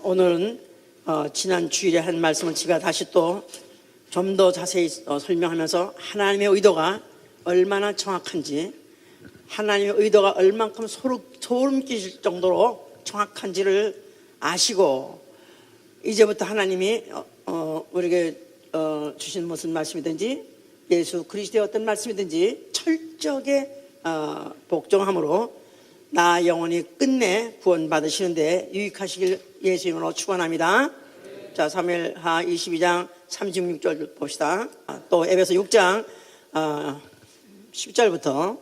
오늘은 지난 주일에 한 말씀을 제가 다시 또 좀 더 자세히 설명하면서 하나님의 의도가 얼마나 정확한지, 하나님의 의도가 얼만큼 소름 끼칠 정도로 정확한지를 아시고, 이제부터 하나님이 우리에게 주신 무슨 말씀이든지 예수 그리스도의 어떤 말씀이든지 철저하게 복종함으로 나 영혼이 끝내 구원받으시는데 유익하시길 예수 이름으로 축원합니다. 자, 사무엘하 22장 36절 봅시다. 또 에베소 6장 10절부터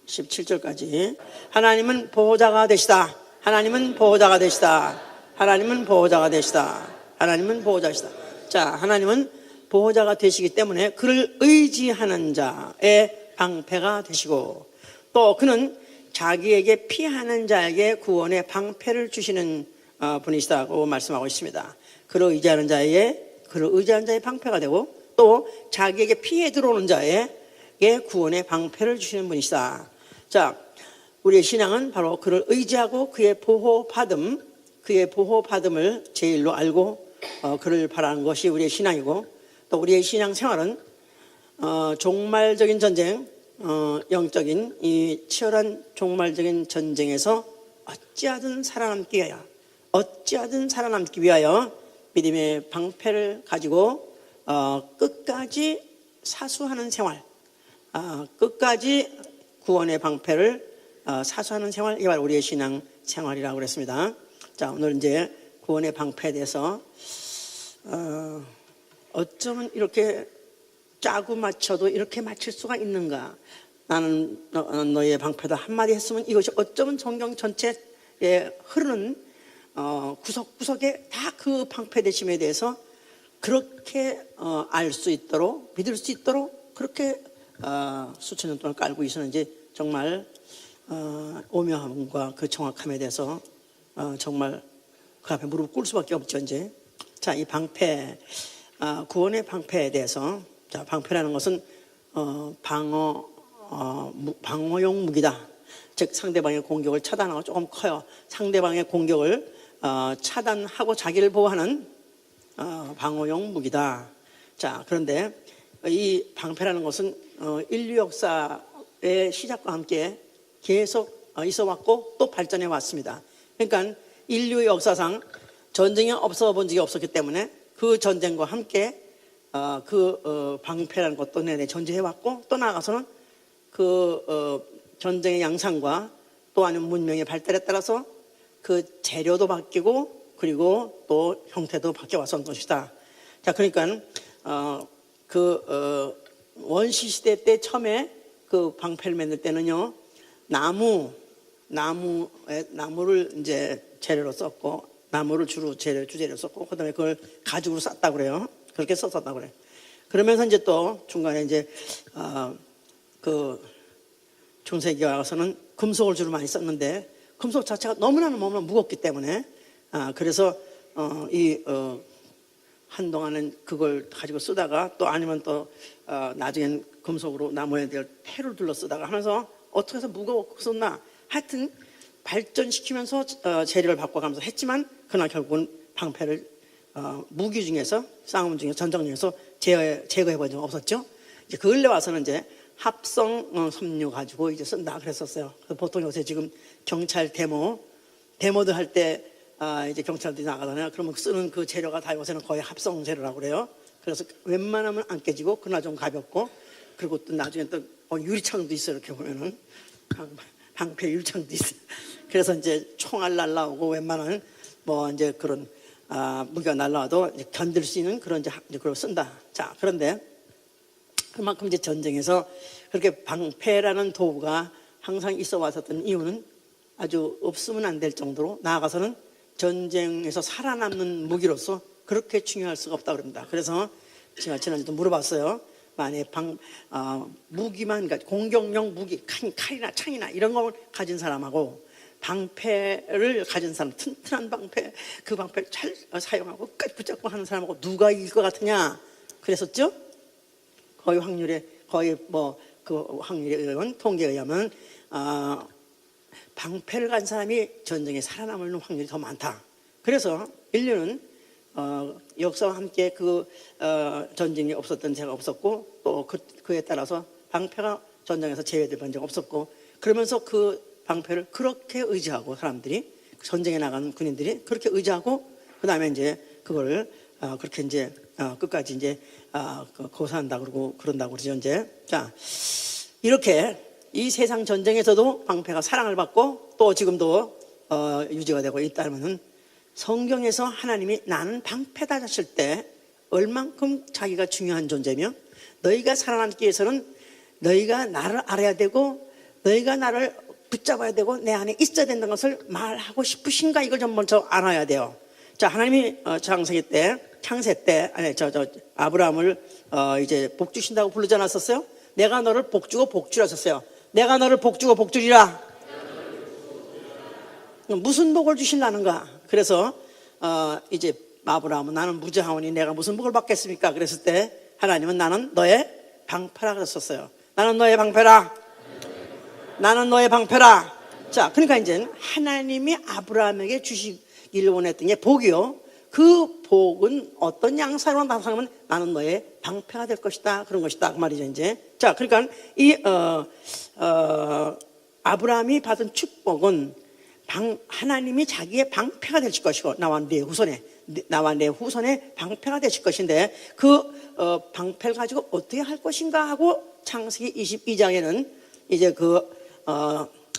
17절까지. 하나님은 보호자가 되시다. 하나님은 보호자가 되시다. 하나님은 보호자가 되시다. 하나님은 보호자시다. 자, 하나님은 보호자가 되시기 때문에 그를 의지하는 자의 방패가 되시고, 또 그는 자기에게 피하는 자에게 구원의 방패를 주시는 분이시다고 말씀하고 있습니다. 그를 의지하는 자의 방패가 되고, 또 자기에게 피해 들어오는 자에게 구원의 방패를 주시는 분이시다. 자, 우리의 신앙은 바로 그를 의지하고 그의 보호받음을 제일로 알고 그를 바라는 것이 우리의 신앙이고, 또 우리의 신앙 생활은 종말적인 전쟁, 영적인 이 치열한 종말적인 전쟁에서 어찌하든 살아남기 위하여 믿음의 방패를 가지고 끝까지 사수하는 생활, 끝까지 구원의 방패를 사수하는 생활, 이게 바로 우리의 신앙 생활이라고 그랬습니다. 자, 오늘 이제 구원의 방패에 대해서 어쩌면 이렇게 짜고 맞춰도 이렇게 맞출 수가 있는가? 나는 너의 방패다 한마디 했으면 이것이 어쩌면 성경 전체에 흐르는 구석구석에 다 그 방패 되심에 대해서 그렇게 알 수 있도록, 믿을 수 있도록 그렇게 수천 년 동안 깔고 있었는지 정말 오묘함과 그 정확함에 대해서 정말 그 앞에 무릎 꿇을 수밖에 없죠. 이제 자, 이 방패, 구원의 방패에 대해서, 자, 방패라는 것은 방어용 무기다. 즉 상대방의 공격을 차단하고, 조금 커요. 상대방의 공격을 차단하고 자기를 보호하는 방어용 무기다. 자, 그런데 이 방패라는 것은 인류 역사의 시작과 함께 계속 있어 왔고 또 발전해 왔습니다. 그러니까 인류 역사상 전쟁이 없어 본 적이 없었기 때문에 그 전쟁과 함께 방패라는 것도 내내 존재해 왔고, 또 나아가서는 전쟁의 양상과 또 아니면 문명의 발달에 따라서 그 재료도 바뀌고 그리고 또 형태도 바뀌어 왔던 것이다. 자, 그러니까 원시 시대 때 처음에 그 방패를 만들 때는요, 나무를 이제 재료로 썼고, 나무를 주재료로 썼고, 그다음에 그걸 가죽으로 쌌다고 그래요. 그렇게 썼었다고 그래요. 그러면서 이제 또 중간에 이제 중세기에 와서는 금속을 주로 많이 썼는데, 금속 자체가 너무나 무겁기 때문에 그래서 한동안은 그걸 가지고 쓰다가 또 아니면 또 나중엔 금속으로 나무에 대한 폐를 둘러 쓰다가 하면서 어떻게 해서 무거워 썼나, 하여튼 발전시키면서 재료를 바꿔가면서 했지만, 그러나 결국은 방패를 무기 중에서, 싸움 중에서, 전쟁 중에서 제거해 본 적 없었죠. 이제 그 근래 와서는 이제 합성 섬유 가지고 이제 쓴다 그랬었어요. 보통 요새 지금 경찰 데모들 할 때 이제 경찰들이 나가잖아요. 그러면 쓰는 그 재료가 다 요새는 거의 합성 재료라고 그래요. 그래서 웬만하면 안 깨지고, 그러나 좀 가볍고, 그리고 또 나중에 또 유리창도 있어요. 이렇게 보면은 방패 유리창도 있어요. 그래서 이제 총알 날라오고 웬만한 이제 그런 무기가 날라와도 이제 견딜 수 있는 그런 이제 그걸 쓴다. 자, 그런데 그만큼 이제 전쟁에서 그렇게 방패라는 도구가 항상 있어 왔었던 이유는 아주 없으면 안 될 정도로, 나아가서는 전쟁에서 살아남는 무기로서 그렇게 중요할 수가 없다고 그럽니다. 그래서 제가 지난주도 물어봤어요. 만약에 무기만, 그러니까 공격용 무기, 칼이나 창이나 이런 걸 가진 사람하고 방패를 가진 사람, 튼튼한 방패, 그 방패를 잘 사용하고 끝까지 붙잡고 하는 사람하고 누가 이길 것 같으냐 그랬었죠? 거의 확률에 의한 통계에 의하면 방패를 간 사람이 전쟁에 살아남을 확률이 더 많다. 그래서 인류는 역사와 함께 전쟁이 없었던 제가 없었고 또 그에 따라서 방패가 전쟁에서 제외될 적 없었고, 그러면서 그 방패를 그렇게 의지하고 사람들이 전쟁에 나간 군인들이 그렇게 의지하고 그 다음에 이제 그걸 그렇게 이제 끝까지 이제 고사한다 그러고 그런다고 그러죠. 이제 자, 이렇게 이 세상 전쟁에서도 방패가 사랑을 받고 또 지금도 유지가 되고 있다면은 성경에서 하나님이 나는 방패다 하실 때 얼만큼 자기가 중요한 존재며 너희가 살아남기 위해서는 너희가 나를 알아야 되고 너희가 나를 붙잡아야 되고 내 안에 있어야 된다는 것을 말하고 싶으신가, 이걸 좀 먼저 알아야 돼요. 자, 하나님이 창세 때 아브라함을 이제 복 주신다고 부르지 않았었어요? 내가 너를 복 주고 복 주라 하셨어요. 내가 너를 복 주고 복 주리라. 무슨 복을 주실라는가? 그래서 이제 아브라함은 나는 무지하오니 내가 무슨 복을 받겠습니까? 그랬을 때 하나님은 나는 너의 방패라 그랬었어요. 나는 너의 방패라. 나는 너의 방패라. 자, 그러니까 이제 하나님이 아브라함에게 주시기를 원했던 게 복이요. 그 복은 어떤 양상으로 나타나면 나는 너의 방패가 될 것이다, 그런 것이다, 그 말이죠. 이제 자, 그러니까 이 아브라함이 받은 축복은 하나님이 자기의 방패가 되실 것이고 나와 내 후손의 방패가 되실 것인데 그 방패를 가지고 어떻게 할 것인가 하고 창세기 22장에는 이제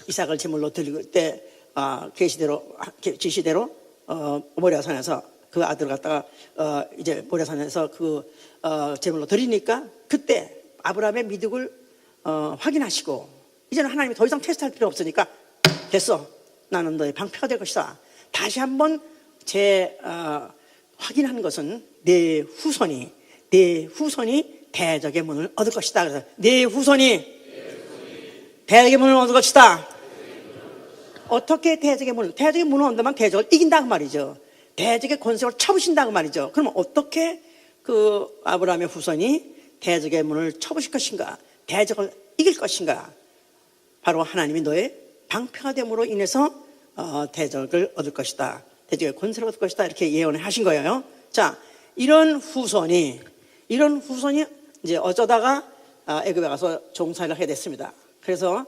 이삭을 제물로 드릴 때 지시대로 모리아산에서 그 아들을 갖다가 이제 모리아산에서 제물로 드리니까 그때 아브라함의 믿음을 확인하시고 이제는 하나님이 더 이상 테스트할 필요 없으니까 됐어, 나는 너의 방패가 될 것이다. 다시 한번 확인한 것은 내 후손이 대적의 문을 얻을 것이다. 그래서 내 후손이 대적의 문을 얻을 것이다. 어떻게 대적의 문을 얻으면 대적을 이긴다 그 말이죠. 대적의 권세를 쳐부신다 그 말이죠. 그러면 어떻게 아브라함의 후손이 대적의 문을 쳐부실 것인가, 대적을 이길 것인가? 바로 하나님이 너의 방패가 됨으로 인해서 대적을 얻을 것이다, 대적의 권세를 얻을 것이다, 이렇게 예언을 하신 거예요. 자, 이런 후손이 이제 어쩌다가 애굽에 가서 종살이를 하게 됐습니다. 그래서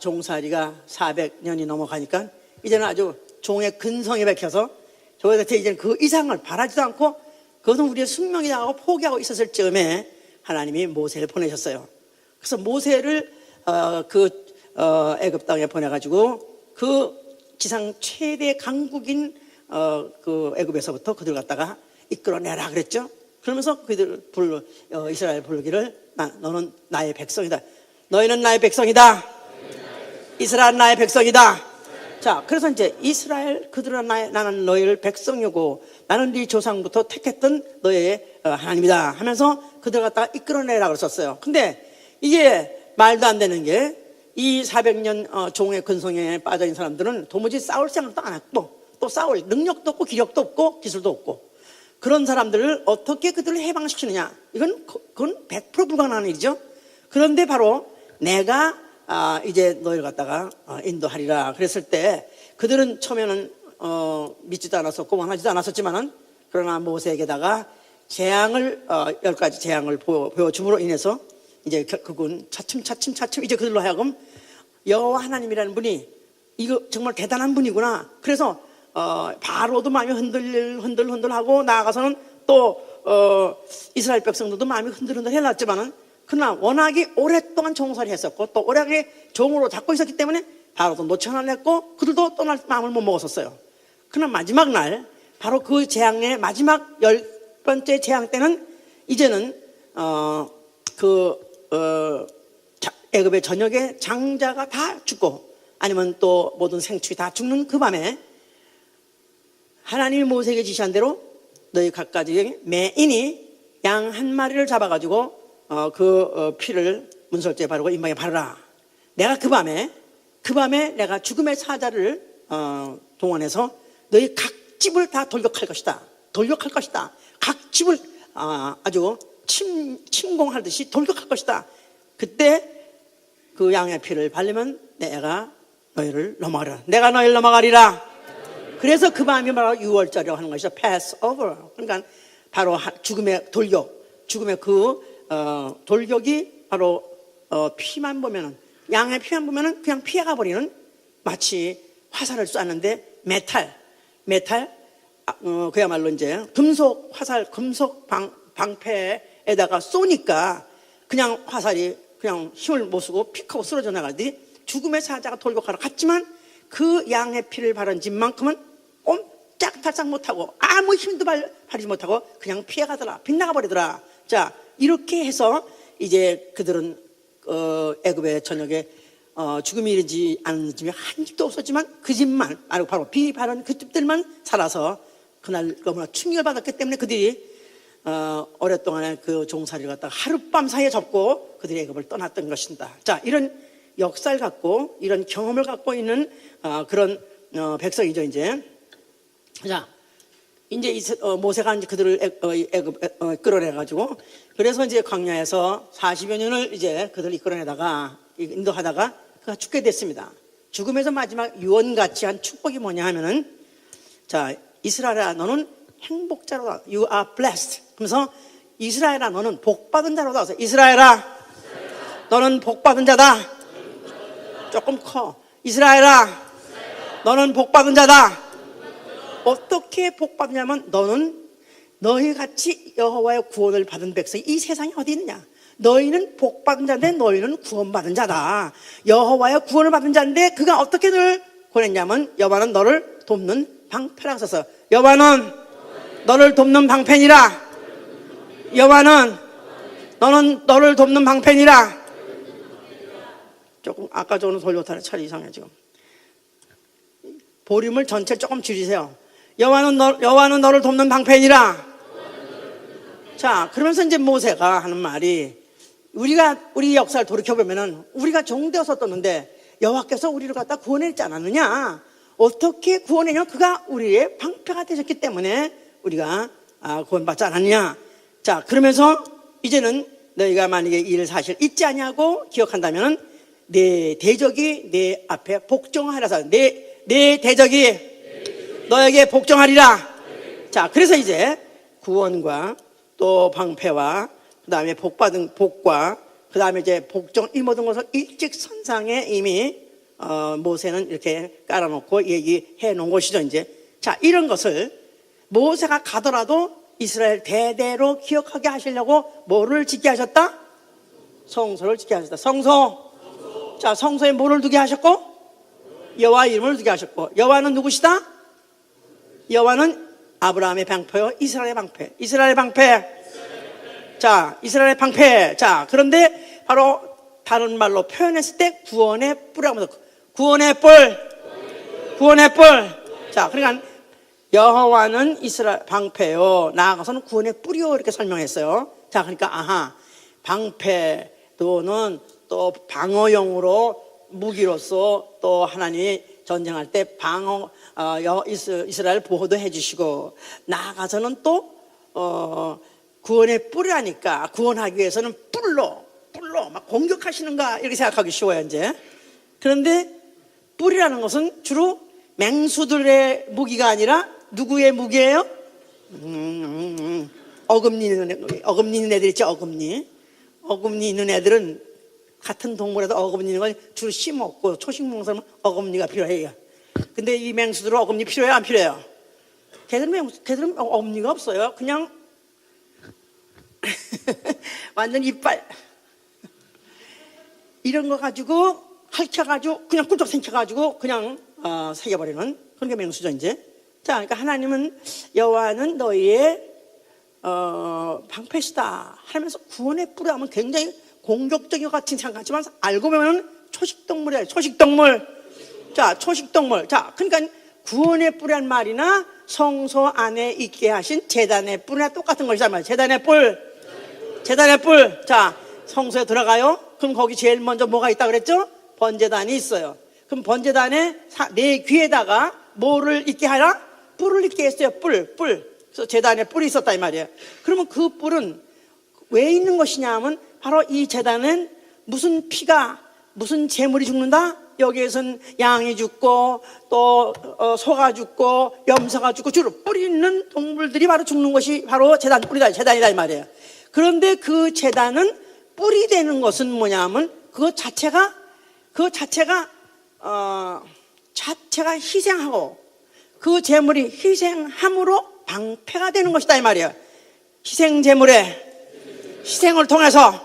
종살이가 400년이 넘어가니까 이제는 아주 종의 근성에 박혀서 저희한테 이제는 그 이상을 바라지도 않고 그것은 우리의 숙명이라고 하고 포기하고 있었을 즈음에 하나님이 모세를 보내셨어요. 그래서 모세를 애굽 땅에 보내가지고 그 지상 최대 강국인 애굽에서부터 그들 갖다가 이끌어내라 그랬죠. 그러면서 이스라엘 부르기를 너는 나의 백성이다. 너희는 나의 백성이다. 이스라엘 나의 백성이다. 자, 그래서 이제 그들은 나는 너희를 백성이고 나는 네 조상부터 택했던 너의 하나님이다 하면서 그들 갖다가 이끌어내라 그랬었어요. 근데 이게 말도 안 되는 게 이 400년 종의 근성에 빠져있는 사람들은 도무지 싸울 생각도 안 했고 또 싸울 능력도 없고 기력도 없고 기술도 없고 그런 사람들을 어떻게 그들을 해방시키느냐, 그건 100% 불가능한 일이죠. 그런데 바로 내가 이제 너희를 갖다가 인도하리라 그랬을 때 그들은 처음에는 믿지도 않았었고 원하지도 않았었지만은 그러나 모세에게다가 재앙을 10가지 재앙을 보여줌으로 인해서 이제 그군 차츰 이제 그들로 하여금 여호와 하나님이라는 분이 이거 정말 대단한 분이구나. 그래서 바로도 마음이 흔들하고 나아가서는 또 이스라엘 백성들도 마음이 흔들흔들 해놨지만은 그러나 워낙에 오랫동안 종살이 했었고 또 오래하게 종으로 잡고 있었기 때문에 바로도 노천을 했고 그들도 떠날 마음을 못 먹었었어요. 그러나 마지막 날 바로 그 재앙의 마지막 10번째 재앙 때는 이제는 애굽의 전역의 장자가 다 죽고 아니면 또 모든 생축이 다 죽는 그 밤에 하나님이 모세에게 지시한 대로 너희 각가지 매인이 양 한 마리를 잡아가지고 피를 문설주에 바르고 인방에 바르라. 내가 그 밤에 내가 죽음의 사자를 동원해서 너희 각 집을 다 돌격할 것이다. 각 집을 아주 침공하듯이 돌격할 것이다. 그때 그 양의 피를 바르면 내가 너희를 넘어가리라. 내가 너희를 넘어가리라. 그래서 그 밤이 바로 유월절이라고 하는 것이죠. Passover. 그러니까 바로 죽음의 돌격, 죽음의 돌격이 바로 피만 보면은, 양의 피만 보면은 그냥 피해가 버리는, 마치 화살을 쐈는데 그야말로 이제 금속 화살, 금속 방패에다가 쏘니까 그냥 화살이 그냥 힘을 못 쓰고 픽 하고 쓰러져 나가더니 죽음의 사자가 돌격하러 갔지만 그 양의 피를 바른 집만큼은 꼼짝달싹 못하고 아무 힘도 발휘지 못하고 그냥 피해가더라. 빗나가 버리더라. 자, 이렇게 해서 이제 그들은 애굽의 전역에 죽음이 이르지 않은 집이 한 집도 없었지만 그 집만, 바로 비 바른 그 집들만 살아서 그날 너무나 충격을 받았기 때문에 그들이 오랫동안의 그 종살이를 갖다가 하룻밤 사이에 접고 그들이 애굽을 떠났던 것입니다. 자, 이런 역사를 갖고 이런 경험을 갖고 있는 그런 백성이죠. 이제 자, 이제 모세가 이제 그들을 애굽 끌어내 가지고, 그래서 이제 광야에서 40여 년을 이제 그들을 이끌어내다가 인도하다가 그가 죽게 됐습니다. 죽음에서 마지막 유언같이 한 축복이 뭐냐 하면은, 자, 이스라엘아 너는 행복자로다. You are blessed. 그래서 이스라엘아 너는 복받은 자로다. 이스라엘아 너는 복받은 자다. 조금 커. 이스라엘아 너는 복받은 자다. 어떻게 복받느냐면 너는 너희같이 여호와의 구원을 받은 백성이 이 세상에 어디 있느냐. 너희는 복받은 자인데 너희는 구원받은 자다. 여호와의 구원을 받은 자인데 그가 어떻게 늘 보냈냐면 여호와는 너를 돕는 방패라고 써서, 여호와는 너를 돕는 방패니라. 여호와는 너를 돕는 방패니라. 조금 아까 저는 돌려타는 차례 이상해 지금. 볼륨을 전체 조금 줄이세요. 여호와는 너를 돕는 방패니라. 자, 그러면서 이제 모세가 하는 말이, 우리 역사를 돌이켜보면은 우리가 종되어서 떴는데 여호와께서 우리를 갖다 구원했지 않았느냐. 어떻게 구원했냐. 그가 우리의 방패가 되셨기 때문에 우리가 구원받지 않았느냐. 자, 그러면서 이제는 너희가 만약에 이를 사실 잊지 아니하고 기억한다면은 내 대적이 내 앞에 복종하리라. 내 대적이 너에게 복종하리라. 자, 그래서 이제 구원과 또 방패와 그 다음에 복받은 복과 그 다음에 이제 복종 이 모든 것을 일직선상에 이미 모세는 이렇게 깔아놓고 얘기해 놓은 것이죠. 이제 자, 이런 것을 모세가 가더라도 이스라엘 대대로 기억하게 하시려고 뭐를 짓게 하셨다? 성소를 짓게 하셨다. 성소. 자, 성소에 뭐를 두게 하셨고? 여호와 이름을 두게 하셨고, 여호와는 누구시다? 여호와는 아브라함의 방패요, 이스라엘의 방패. 이스라엘의 방패. 자, 이스라엘의 방패. 자, 그런데 바로 다른 말로 표현했을 때 구원의 뿔이라고 합니다. 구원의 뿔. 구원의 뿔. 자, 그러니까 여호와는 이스라엘 방패요, 나아가서는 구원의 뿔이요, 이렇게 설명했어요. 자, 그러니까 방패 또는 또 방어용으로 무기로서 또 하나님이 전쟁할 때 이스라엘 보호도 해주시고, 나아가서는 또 구원의 뿔이라니까 구원하기 위해서는 뿔로 막 공격하시는가 이렇게 생각하기 쉬워요 이제. 그런데 뿔이라는 것은 주로 맹수들의 무기가 아니라 누구의 무기예요? 어금니 있는 애들 있죠. 어금니 있는 애들은 같은 동물에도 어금니 있는 걸 주로 씹먹고 초식 먹는 사람은 어금니가 필요해요. 근데 이 맹수들은 어금니 필요해요, 안 필요해요? 걔들은 어금니가 없어요. 그냥 완전 이빨 이런 거 가지고 핥혀가지고 그냥 꿀떡 생겨가지고 그냥 새겨버리는 그런 게 맹수죠 이제. 자, 그러니까 하나님은 여호와는 너희의 방패시다 하면서 구원의 뿔을 하면 굉장히 공격적인 것 같이 생각하지만 알고 보면 초식동물이에요. 초식동물. 자, 초식동물. 자, 그러니까 구원의 뿔이란 말이나 성소 안에 있게 하신 제단의 뿔이나 똑같은 것이란 말이에요. 제단의 뿔. 제단의 뿔. 자, 성소에 들어가요. 그럼 거기 제일 먼저 뭐가 있다 그랬죠? 번제단이 있어요. 그럼 번제단에 내 귀에다가 뭐를 있게 하라? 뿔을 있게 했어요. 뿔. 그래서 제단에 뿔이 있었다 이 말이에요. 그러면 그 뿔은 왜 있는 것이냐 하면 바로 이 제단은 무슨 피가, 무슨 재물이 죽는다? 여기에선 양이 죽고 또 소가 죽고 염소가 죽고 주로 뿔 있는 동물들이 바로 죽는 것이 바로 제단이다 이 말이에요. 그런데 그 제단은 뿔이 되는 것은 뭐냐면 그것 자체가 희생하고 그 제물이 희생함으로 방패가 되는 것이다 이 말이에요. 희생 제물의 희생을 통해서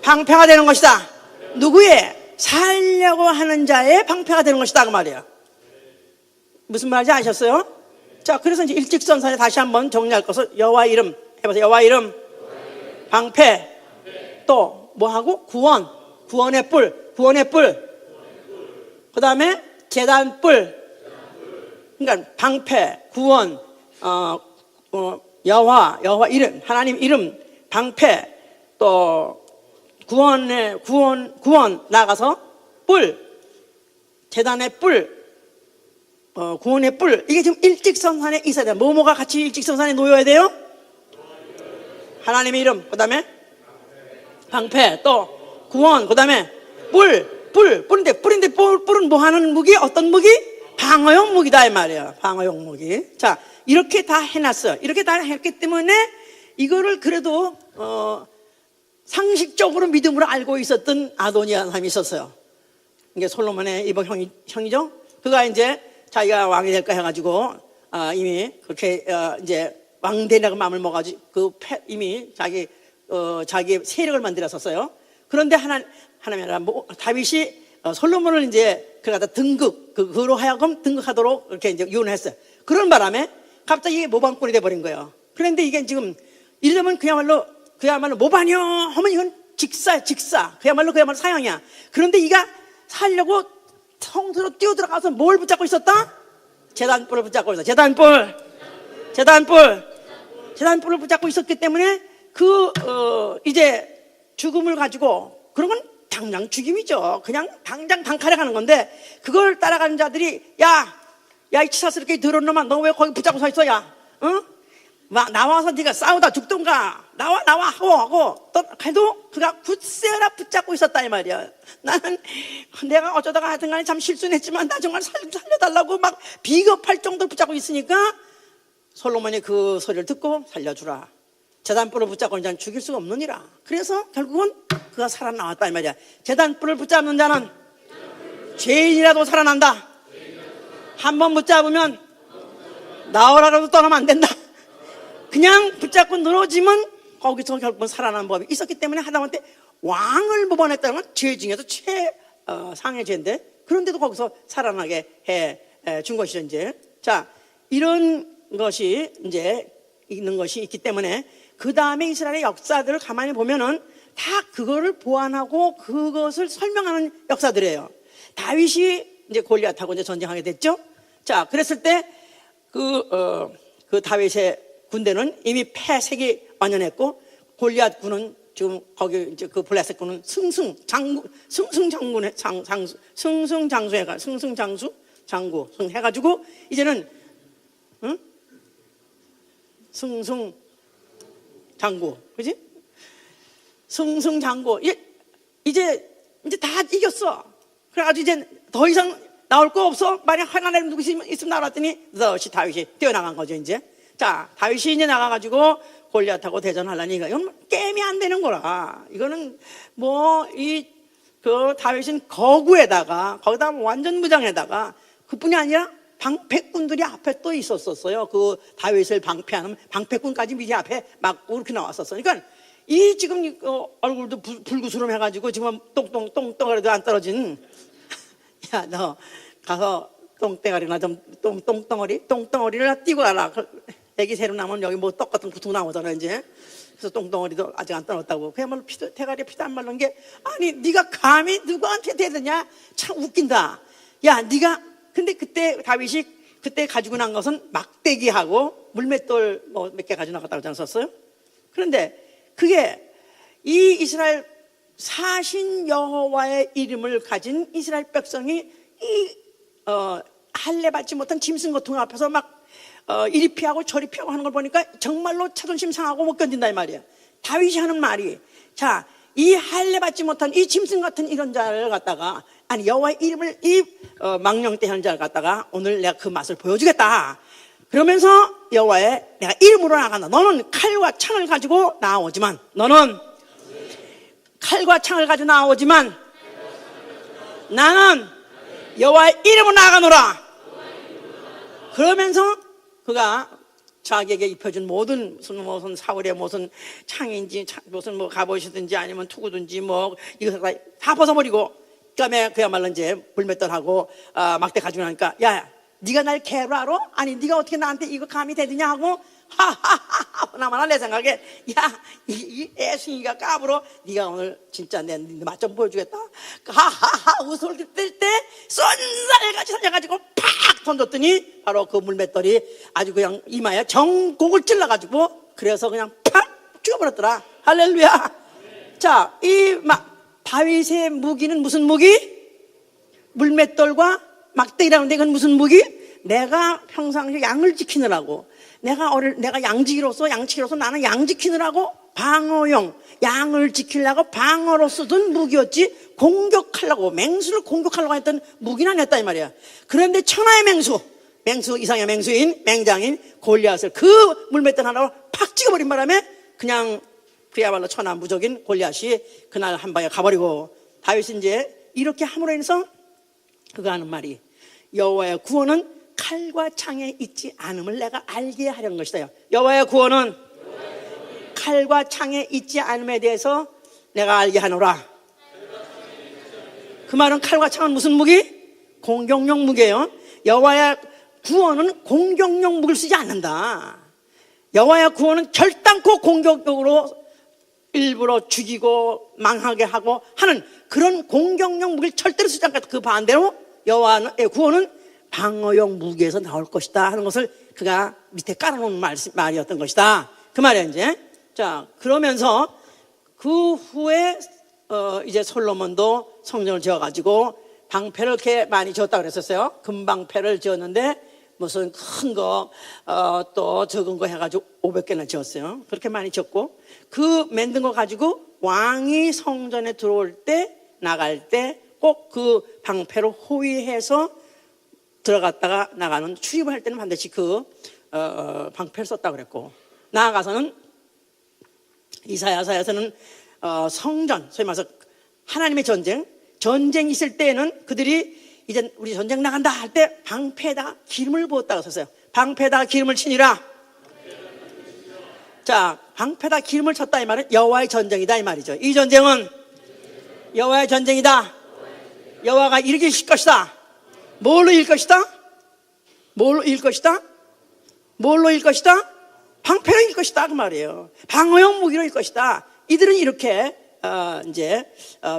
방패가 되는 것이다. 누구의? 살려고 하는 자의 방패가 되는 것이다 그 말이에요. 무슨 말인지 아셨어요? 자, 그래서 이제 일직선상에 다시 한번 정리할 것을 여호와 이름 해보세요. 여호와 이름, 방패, 또 뭐하고? 구원의 뿔, 그 다음에 제단 뿔. 그러니까 방패, 구원, 여호와 이름, 하나님 이름, 방패, 또 구원 나가서 뿔, 제단의 뿔, 구원의 뿔. 이게 지금 일직선상에 있어야 돼요. 뭐가 같이 일직선상에 놓여야 돼요? 하나님의 이름, 그 다음에 방패, 또 구원, 그 다음에 뿔인데 뿔은 뭐 하는 무기? 어떤 무기? 방어용 무기다 이 말이에요. 방어용 무기. 자, 이렇게 다 해놨어요. 이렇게 다 했기 때문에 이거를 그래도 상식적으로 믿음으로 알고 있었던 아도니아라는 사람이 있었어요. 이게 솔로몬의 이복 형이죠. 그가 이제 자기가 왕이 될까 해가지고 이미 그렇게 이제 왕 되려고 마음을 먹어가지고 이미 자기의 세력을 만들었었어요. 그런데 하나님 다윗이 솔로몬을 이제 그러다 그로 하여금 등극하도록 이렇게 이제 유언했어요. 그런 바람에 갑자기 모방꾼이 돼버린 거예요. 그런데 이게 지금 이러면 그야말로 모반이요 하면 이건 직사 그야말로 사형이야. 그런데 이가 살려고 성소로 뛰어들어가서 뭘 붙잡고 있었다? 제단뿔을 붙잡고 있었다. 제단뿔을 붙잡고 있었기 때문에 이제 죽음을 가지고 그런 건 당장 죽임이죠. 그냥 당장 단칼에 가는 건데 그걸 따라가는 자들이 야 이 치사스럽게 더러운 놈아 너 왜 거기 붙잡고 서 있어? 야 나와서 네가 싸우다 죽던가 나와 하고 또 해도 그가 굳세어라 붙잡고 있었다 이 말이야. 나는 내가 어쩌다가 하여튼 간에 참 실수는 했지만 나 정말 살려달라고 막 비겁할 정도로 붙잡고 있으니까 솔로몬이 그 소리를 듣고 살려주라. 제단뿔을 붙잡고 있는 자는 죽일 수가 없느니라. 그래서 결국은 그가 살아나왔다 이 말이야. 제단뿔을 붙잡는 자는 죄인이라도 살아난다. 한번 붙잡으면 나오라라도 떠나면 안 된다. 그냥 붙잡고 늘어지면 거기서 결국은 살아나는 법이 있었기 때문에 하다못해 왕을 모반했다는 건 죄 중에서 최상의 죄인데 그런데도 거기서 살아나게 해 준 것이죠 이제. 자, 이런 것이 이제 있는 것이 있기 때문에 그 다음에 이스라엘의 역사들을 가만히 보면은 다 그거를 보완하고 그것을 설명하는 역사들이에요. 다윗이 이제 골리앗하고 이제 전쟁하게 됐죠. 자, 그랬을 때 그 다윗의 군대는 이미 패색이 완연했고 골리앗 군은 지금 거기 이제 그 블레셋 군은 승승장구 해가지고 이제는 승승장구, 그지? 승승장구. 이제 다 이겼어. 그래가지고 이제 더 이상 나올 거 없어. 만약 하나님 누구 있으면 나왔더니 다윗이 뛰어나간 거죠 이제. 자, 다윗이 이제 나가가지고 골리앗하고 대전하려니 이건 게임이 안 되는 거라. 이거는 그 다윗은 거기다가 완전 무장에다가 그뿐이 아니라 방패꾼들이 앞에 또 있었어요. 그 다윗을 방패하는 방패꾼까지 미리 앞에 막 이렇게 나왔었어요. 그러니까 이 지금 얼굴도 불구스름 해가지고 지금 똥덩어리도 안 떨어진 야, 너 가서 똥덩어리나 좀 똥덩어리를 띄고 가라. 애기 새로 나면 여기 뭐 떡 같은 구통 나오잖아 이제. 그래서 똥덩어리도 아직 안 떠났다고. 그야말로 대가리에 피도 안 말른 게 아니 네가 감히 누구한테 대드냐? 참 웃긴다. 야, 네가 근데 그때 다윗이 그때 가지고 난 것은 막대기하고 물맷돌 몇 개 가지고 나갔다고 썼어요. 그런데 그게 이 이스라엘 사신 여호와의 이름을 가진 이스라엘 백성이 할례 받지 못한 짐승 고통 앞에서 막 이리 피하고 저리 피하고 하는 걸 보니까 정말로 자존심 상하고 못 견딘다 이 말이야. 다윗이 하는 말이 자, 이 할례 받지 못한 이 짐승 같은 이런 자를 갖다가, 아니 여호와의 이름을 이 망령된 한 자를 갖다가 오늘 내가 그 맛을 보여주겠다. 그러면서 여호와의 내가 이름으로 나간다. 너는 칼과 창을 가지고 나오지만, 너는 칼과 창을 가지고 나오지만 나는 여호와의 이름으로 나가노라. 그러면서 그가 자기에게 입혀준 모든 무슨 사월에 무슨 창인지 무슨 뭐 갑옷이든지 아니면 투구든지 뭐 이거 다 벗어버리고, 그다음에 그야말로 이제 불맷돌하고 막대 가지고 나니까, 야 네가 날 개로 알아? 아니 네가 어떻게 나한테 이거 감히 대드냐 하고 하하하하 나마나 내 생각에, 야 이 애순이가 까불어. 네가 오늘 진짜 내 맛 좀 보여주겠다. 하하하 웃을 뜰때 쏜살같이 살려가지고 팍 던졌더니 바로 그 물맷돌이 아주 그냥 이마에 정곡을 찔러가지고, 그래서 그냥 팍 죽어버렸더라. 할렐루야. 자, 이 다윗의 무기는 무슨 무기? 물맷돌과 막대기라는데 그건 무슨 무기? 내가 평상시에 양을 지키느라고, 내가 양치기로서 나는 양 지키느라고 방어용, 양을 지키려고 방어로 쓰던 무기였지, 공격하려고, 맹수를 공격하려고 했던 무기는 아니었다 이 말이야. 그런데 천하의 맹수 이상의 맹수인 맹장인 골리앗을 그 물맷돌 하나로 팍 찍어버린 바람에 그냥 그야말로 천하무적인 골리앗이 그날 한 방에 가버리고, 다윗이 이제 이렇게 함으로 인해서 그가 하는 말이, 여호와의 구원은 칼과 창에 있지 않음을 내가 알게 하려는 것이다. 여호와의 구원은 칼과 창에 있지 않음에 대해서 내가 알게 하노라. 그 말은 칼과 창은 무슨 무기? 공격용 무기예요. 여호와의 구원은 공격용 무기를 쓰지 않는다. 여호와의 구원은 결단코 공격적으로 일부러 죽이고 망하게 하고 하는 그런 공격용 무기를 절대로 쓰지 않고, 그 반대로 여호와의 구원은 방어용 무기에서 나올 것이다 하는 것을 그가 밑에 깔아놓은 말이었던 것이다. 그 말이야 이제. 자, 그러면서 그 후에 이제 솔로몬도 성전을 지어가지고 방패를 이렇게 많이 지었다 그랬었어요. 금방패를 지었는데 무슨 큰 거 또 적은 거 해가지고 500개나 지었어요. 그렇게 많이 지었고, 그 만든 거 가지고 왕이 성전에 들어올 때, 나갈 때 꼭 그 방패로 호위해서 들어갔다가 나가는, 출입을 할 때는 반드시 그 방패를 썼다고 그랬고, 나아가서는 이사야서에서는 성전, 소위 말해서 하나님의 전쟁이 있을 때에는 그들이 이제 우리 전쟁 나간다 할 때 방패에다가 기름을 부었다고 썼어요. 방패에다가 기름을 치니라. 자, 방패에다 기름을 쳤다 이 말은 여호와의 전쟁이다 이 말이죠. 이 전쟁은 여호와의 전쟁이다. 여호와가 일으키실 것이다. 뭘로 이길 것이다? 뭘로 이길 것이다? 뭘로 이길 것이다? 방패로 이길 것이다 그 말이에요. 방어용 무기로 이길 것이다. 이들은 이렇게 이제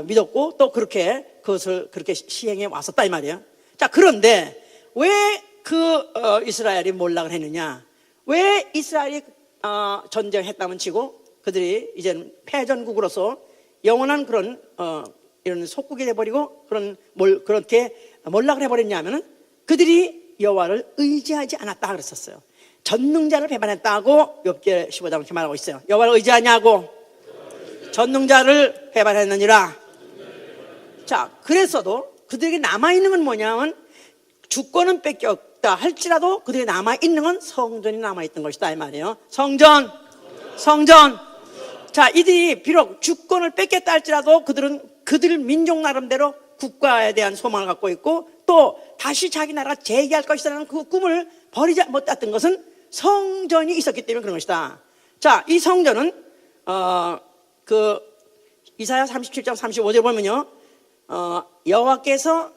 믿었고 또 그렇게 그것을 그렇게 시행해 왔었다 이 말이에요. 자, 그런데 왜 그 이스라엘이 몰락을 했느냐? 왜 이스라엘이 전쟁했다면 치고 그들이 이제는 패전국으로서 영원한 그런 이런 속국이 돼버리고 그렇게 몰락을 해버렸냐면은 그들이 여호와를 의지하지 않았다 그랬었어요. 전능자를 배반했다고 욥기 15장 이렇게 말하고 있어요. 여호와를 의지하냐고? 전능자를 배반했느니라. 자, 그랬어도 그들에게 남아있는 건 뭐냐면 주권은 뺏겼다 할지라도 그들에게 남아있는 건 성전이 남아있던 것이다 이 말이에요. 성전. 자, 이들이 비록 주권을 뺏겼다 할지라도 그들은 그들 민족 나름대로 국가에 대한 소망을 갖고 있고 또 다시 자기 나라가 재기할 것이라는 그 꿈을 버리지 못했던 것은 성전이 있었기 때문에 그런 것이다. 자, 이 성전은 그 이사야 37장 35절 보면요, 여호와께서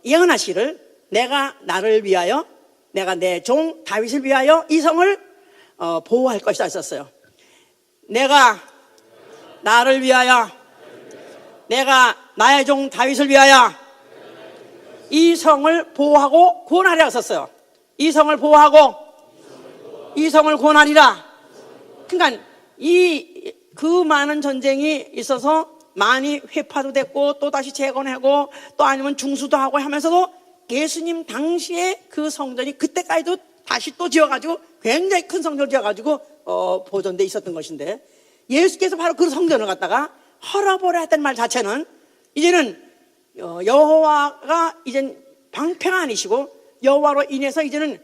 예언하시를 내가 나를 위하여, 내가 내 종 다윗을 위하여 이 성을 보호할 것이다 했었어요. 내가 나를 위하여, 내가 나의 종 다윗을 위하여 이 성을 보호하고 구원하리라 했었어요. 이 성을 보호하고 이 성을 구원하리라. 그러니까 그 많은 전쟁이 있어서 많이 회파도 됐고 또 다시 재건하고 또 아니면 중수도 하고 하면서도 예수님 당시에 그 성전이 그때까지도 다시 또 지어가지고 굉장히 큰 성전을 지어가지고 보존돼 있었던 것인데 예수께서 바로 그 성전을 갖다가 헐어버려 했던 말 자체는 이제는 여호와가 이젠 방패가 아니시고 여호와로 인해서 이제는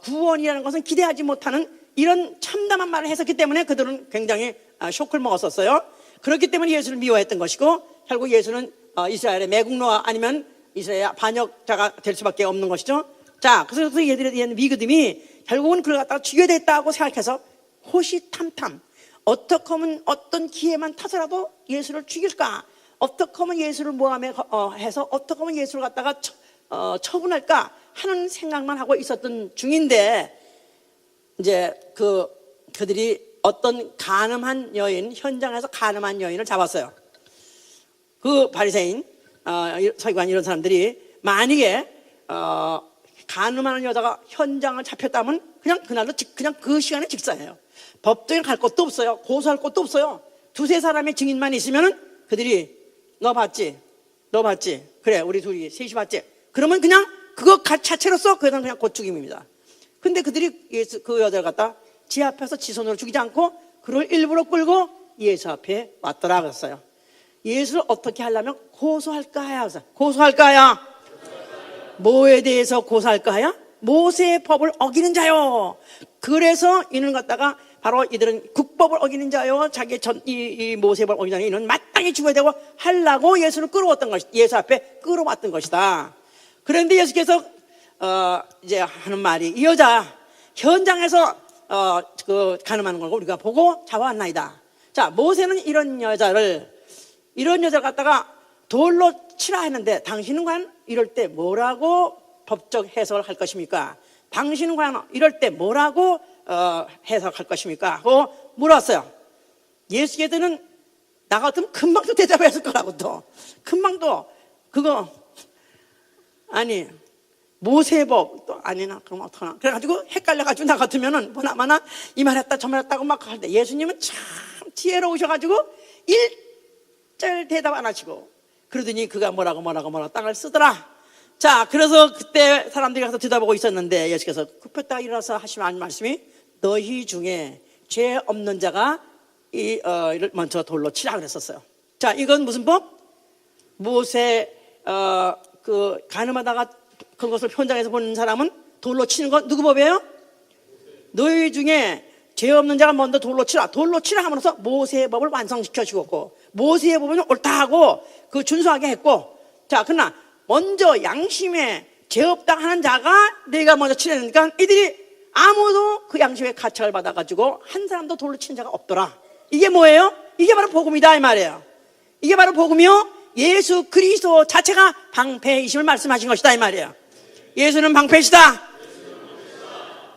구원이라는 것은 기대하지 못하는 이런 참담한 말을 했었기 때문에 그들은 굉장히 쇼크를 먹었었어요. 그렇기 때문에 예수를 미워했던 것이고 결국 예수는 이스라엘의 매국노가 아니면 이스라엘 반역자가 될 수밖에 없는 것이죠. 자, 그래서 얘들에 대한 위기됨이 결국은 그걸 갖다가 죽여야 되겠다고 생각해서 호시탐탐, 어떻게 하면 어떤 기회만 타서라도 예수를 죽일까, 어떻게 하면 예수를 모함해서 어떻게 하면 예수를 갖다가 처분할까 하는 생각만 하고 있었던 중인데, 이제 그들이 어떤 가늠한 여인, 현장에서 가늠한 여인을 잡았어요. 그 바리새인, 서기관 이런 사람들이 만약에 가늠하는 여자가 현장을 잡혔다면 그냥 그날로 그냥 그 시간에 직사해요. 법정에 갈 것도 없어요. 고소할 것도 없어요. 두세 사람의 증인만 있으면은 그들이 너 봤지? 그래, 우리 둘이 셋이 봤지? 그러면 그냥 그거 자체로서 그 여자는 그냥 곧 죽임입니다. 근데 그들이 그 여자를 갖다 지 앞에서 지손으로 죽이지 않고 그를 일부러 끌고 예수 앞에 왔더라 그랬어요. 예수를 어떻게 하려면 고소할까야? 고소할까야? 뭐에 대해서 고소할까야? 모세의 법을 어기는 자요. 그래서 이는 갖다가 바로 이들은 국법을 어기는 자요. 자기 이 모세의 법을 어기는 자요. 이는 마땅히 죽어야 되고 하려고 예수를 끌어왔던 것이, 예수 앞에 끌어왔던 것이다. 그런데 예수께서 이제 하는 말이, 이 여자 현장에서 그 가늠하는 걸 우리가 보고 잡아왔나이다. 자, 모세는 이런 여자를 갖다가 돌로 치라 했는데 당신은 과연 이럴 때 뭐라고 법적 해석을 할 것입니까? 당신은 과연 이럴 때 뭐라고 해석할 것입니까? 하고 물었어요. 예수께서는 나 같으면 금방 또 대답했을 거라고, 또 금방 또 그거 아니 모세의 법 또 아니나 그럼 어떡하나 그래가지고 헷갈려가지고 나 같으면은 뭐나마나 이 말했다 저 말했다고 막 할 때, 예수님은 참 지혜로우셔가지고 일절 대답 안 하시고 그러더니 그가 뭐라고 땅을 쓰더라. 자, 그래서 그때 사람들이 가서 들여다보고 있었는데 예수께서 급했다가 일어나서 하시는 말씀이, 너희 중에 죄 없는 자가 이를 먼저 돌로 치라 그랬었어요. 자, 이건 무슨 법? 모세 그 가늠하다가 그것을 현장에서 보는 사람은 돌로 치는 건 누구 법이에요? 너희 중에 죄 없는 자가 먼저 돌로 치라 함으로써 모세의 법을 완성시켜 주었고, 모세의 법은 옳다 하고 그 준수하게 했고, 자, 그러나 먼저 양심에 죄 없다 하는 자가 내가 먼저 치려니까 이들이 아무도 그 양심의 가책을 받아가지고 한 사람도 돌로 치는 자가 없더라. 이게 뭐예요? 이게 바로 복음이다 이 말이에요. 이게 바로 복음이요, 예수 그리스도 자체가 방패이심을 말씀하신 것이다 이 말이에요. 예수는 방패시다.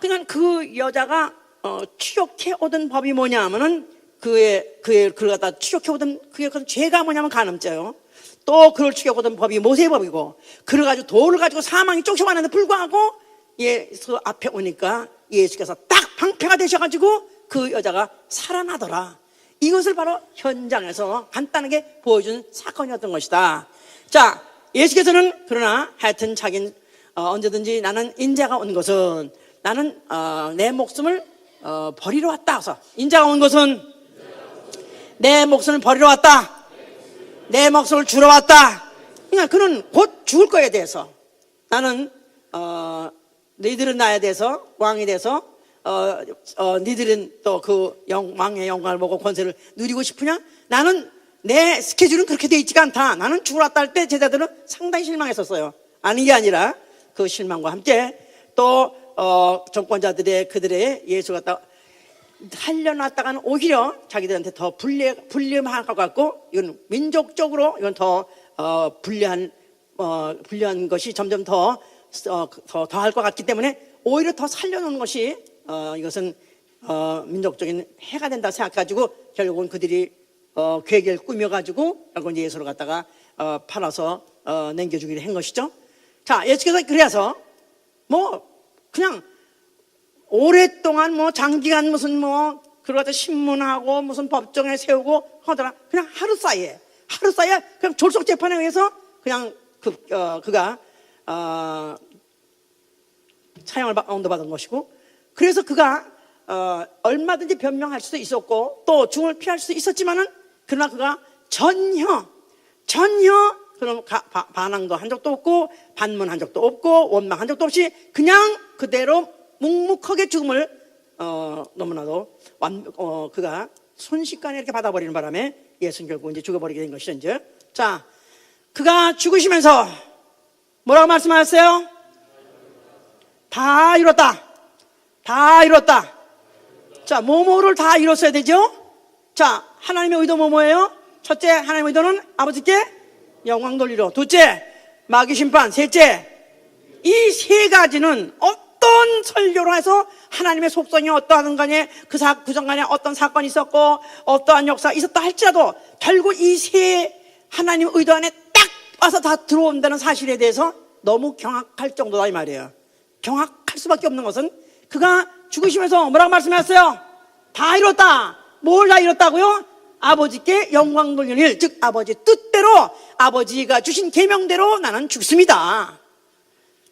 그냥 그 여자가 추격해 오던 법이 뭐냐 하면은 그를 갖다 추격해 오던 그의 죄가 뭐냐면 가늠죄요. 또 그를 추격해 오던 법이 모세의 법이고, 그래가지고 돌을 가지고 사망이 쫓아왔는데 불구하고 예수 앞에 오니까 예수께서 딱 방패가 되셔가지고 그 여자가 살아나더라. 이것을 바로 현장에서 간단하게 보여준 사건이었던 것이다. 자, 예수께서는 그러나 하여튼 자기는 언제든지 나는 인자가 온 것은 나는 내 목숨을 버리러 왔다. 그래서 인자가 온 것은 내 목숨을 버리러 왔다. 내 목숨을 주러 왔다. 그러니까 그는 곧 죽을 거에 대해서, 나는 너희들은 나에 대해서 왕이 돼서 너희들은 또 그 왕의 영광을 보고 권세를 누리고 싶으냐? 나는 내 스케줄은 그렇게 돼 있지가 않다. 나는 죽으러 왔다 할 때 제자들은 상당히 실망했었어요. 아닌 게 아니라 그 실망과 함께 또 정권자들의 그들의 예수 갖다 살려놨다가는 오히려 자기들한테 더 불리할 것 같고, 이건 민족적으로 이건 더 불리한 것이 점점 더 할 것 같기 때문에 오히려 더 살려놓는 것이 이것은 민족적인 해가 된다 생각가지고 결국은 그들이 계획을 꾸며가지고 결국은 예수를 갖다가 팔아서 남겨주기로 한 것이죠. 자, 예수께서 그래서 뭐 그냥 오랫동안 뭐 장기간 무슨 뭐 그러다 신문하고 무슨 법정에 세우고 하더라. 그냥 하루 사이에 그냥 졸속 재판에 의해서 그냥 그가 사형을 언도받은 것이고, 그래서 그가 얼마든지 변명할 수도 있었고 또 죽음을 피할 수도 있었지만은, 그러나 그가 전혀 그럼 반항도 한 적도 없고 반문한 적도 없고 원망한 적도 없이 그냥 그대로 묵묵하게 죽음을 너무나도 그가 순식간에 이렇게 받아버리는 바람에 예수는 결국 이제 죽어버리게 된 것이죠. 이제 자, 그가 죽으시면서 뭐라고 말씀하셨어요? 다 이뤘다. 다 이뤘다. 자, 뭐뭐를 다 이뤘어야 되죠? 자, 하나님의 의도 뭐예요? 첫째, 하나님의 의도는 아버지께 영광 돌리러. 둘째, 마귀 심판. 셋째, 이 세 가지는 어떤 설교로 해서 하나님의 속성이 어떠한 간에 그 전간에 어떤 사건이 있었고 어떠한 역사가 있었다 할지라도 결국 이 세 하나님의 의도 안에 딱 와서 다 들어온다는 사실에 대해서 너무 경악할 정도다 이 말이에요. 경악할 수밖에 없는 것은 그가 죽으시면서 뭐라고 말씀하셨어요? 다 이뤘다. 뭘 다 이뤘다고요? 아버지께 영광 돌리는 일, 즉 아버지 뜻대로 아버지가 주신 계명대로 나는 죽습니다.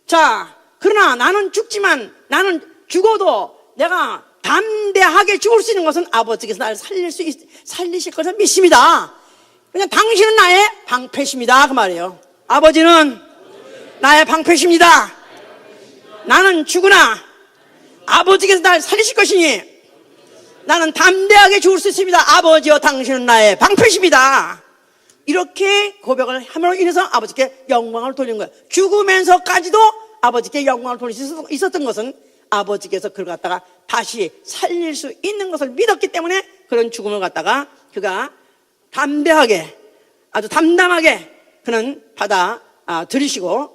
자, 그러나 나는 죽지만 나는 죽어도 내가 담대하게 죽을 수 있는 것은 아버지께서 나를 살리실 것을 믿습니다. 그냥 당신은 나의 방패십니다. 그 말이에요. 아버지는 나의 방패십니다. 나는 죽으나 아버지께서 나를 살리실 것이니 나는 담대하게 죽을 수 있습니다. 아버지여 당신은 나의 방패십니다. 이렇게 고백을 함으로 인해서 아버지께 영광을 돌린 거예요. 죽으면서까지도 아버지께 영광을 돌릴 수 있었던 것은 아버지께서 그를 갖다가 다시 살릴 수 있는 것을 믿었기 때문에 그런 죽음을 갖다가 그가 담대하게 아주 담담하게 그는 받아 들이시고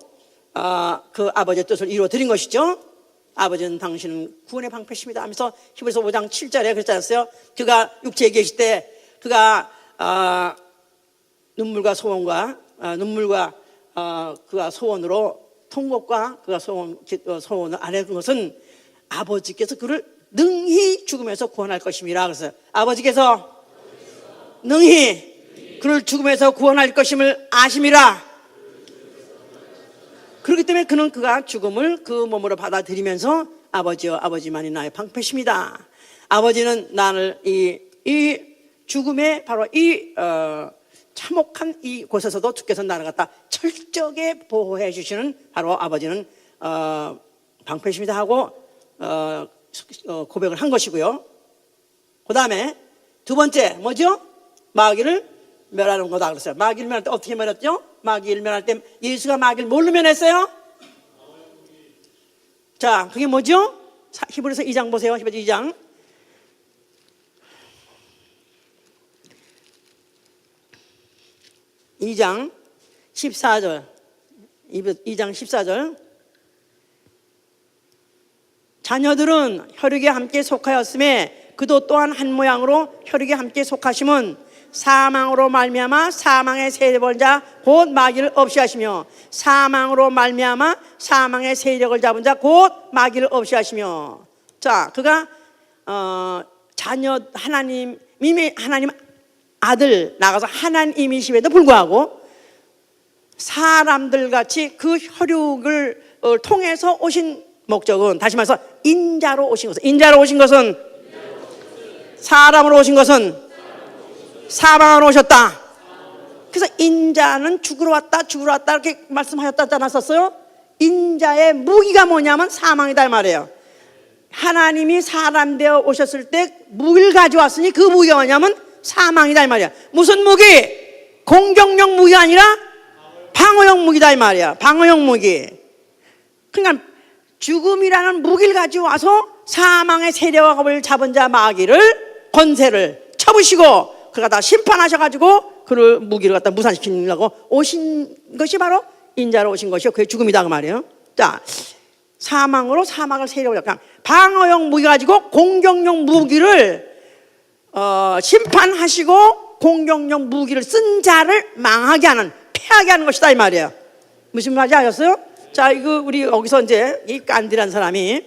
그 아버지의 뜻을 이루어 드린 것이죠. 아버지는 당신은 구원의 방패십니다 하면서 히브리서 5장 7절에 그랬지 않았어요? 그가 육체에 계실 때 그가 눈물과 소원과 그가 소원으로 통곡과 그가 소원을 안 했던 것은 아버지께서 그를 능히 죽음에서 구원할 것임이라 그랬어요. 아버지께서 능히 그를 죽음에서 구원할 것임을 아심이라. 그렇기 때문에 그가 죽음을 그 몸으로 받아들이면서 아버지여 아버지만이 나의 방패십니다. 아버지는 나를 이 죽음의 바로 이 참혹한 이 곳에서도 주께서 나를 갖다 철저하게 보호해 주시는 바로 아버지는 방패십니다 하고 고백을 한 것이고요. 그 다음에 두 번째 뭐죠? 마귀를 멸하는 거다 그랬어요. 마귀를 멸할 때 어떻게 멸했죠? 마귀를 멸할 때 예수가 마귀를 뭘로 멸했어요? 자, 그게 뭐죠? 히브리서 2장 보세요. 히브리서 2장 2장 14절 2장 14절 자녀들은 혈육에 함께 속하였음에 그도 또한 한 모양으로 혈육에 함께 속하심은 사망으로 말미암아 사망의 세력을 자 곧 마귀를 없이 하시며 사망으로 말미암아 사망의 세력을 잡은 자 곧 마귀를 없이 하시며. 자, 그가 자녀 하나님 아들 나가서 하나님이심에도 불구하고 사람들 같이 그 혈육을 통해서 오신 목적은 다시 말해서 인자로 오신 것은 사람으로 오신 것은 사망으로 오셨다. 그래서 인자는 죽으러 왔다 이렇게 말씀하셨다지 않았었어요? 인자의 무기가 뭐냐면 사망이다 이 말이에요. 하나님이 사람 되어 오셨을 때 무기를 가져왔으니 그 무기가 뭐냐면 사망이다 이 말이야. 무슨 무기? 공격용 무기가 아니라 방어용 무기다 이 말이야. 방어용 무기. 그러니까 죽음이라는 무기를 가지고 와서 사망의 세력을 잡은 자 마귀를 권세를 쳐부시고 그가 다 심판하셔가지고 그를 무기를 갖다 무산시키려고 오신 것이 바로 인자로 오신 것이요. 그게 죽음이다 그 말이에요. 자, 사망으로 사망을 세력을 잡고 방어용 무기 가지고 공격용 무기를 심판하시고 공격용 무기를 쓴 자를 망하게 하는 패하게 하는 것이다 이 말이에요. 무슨 말인지 아셨어요? 자, 이거 우리 여기서 이제 이 깐디라는 사람이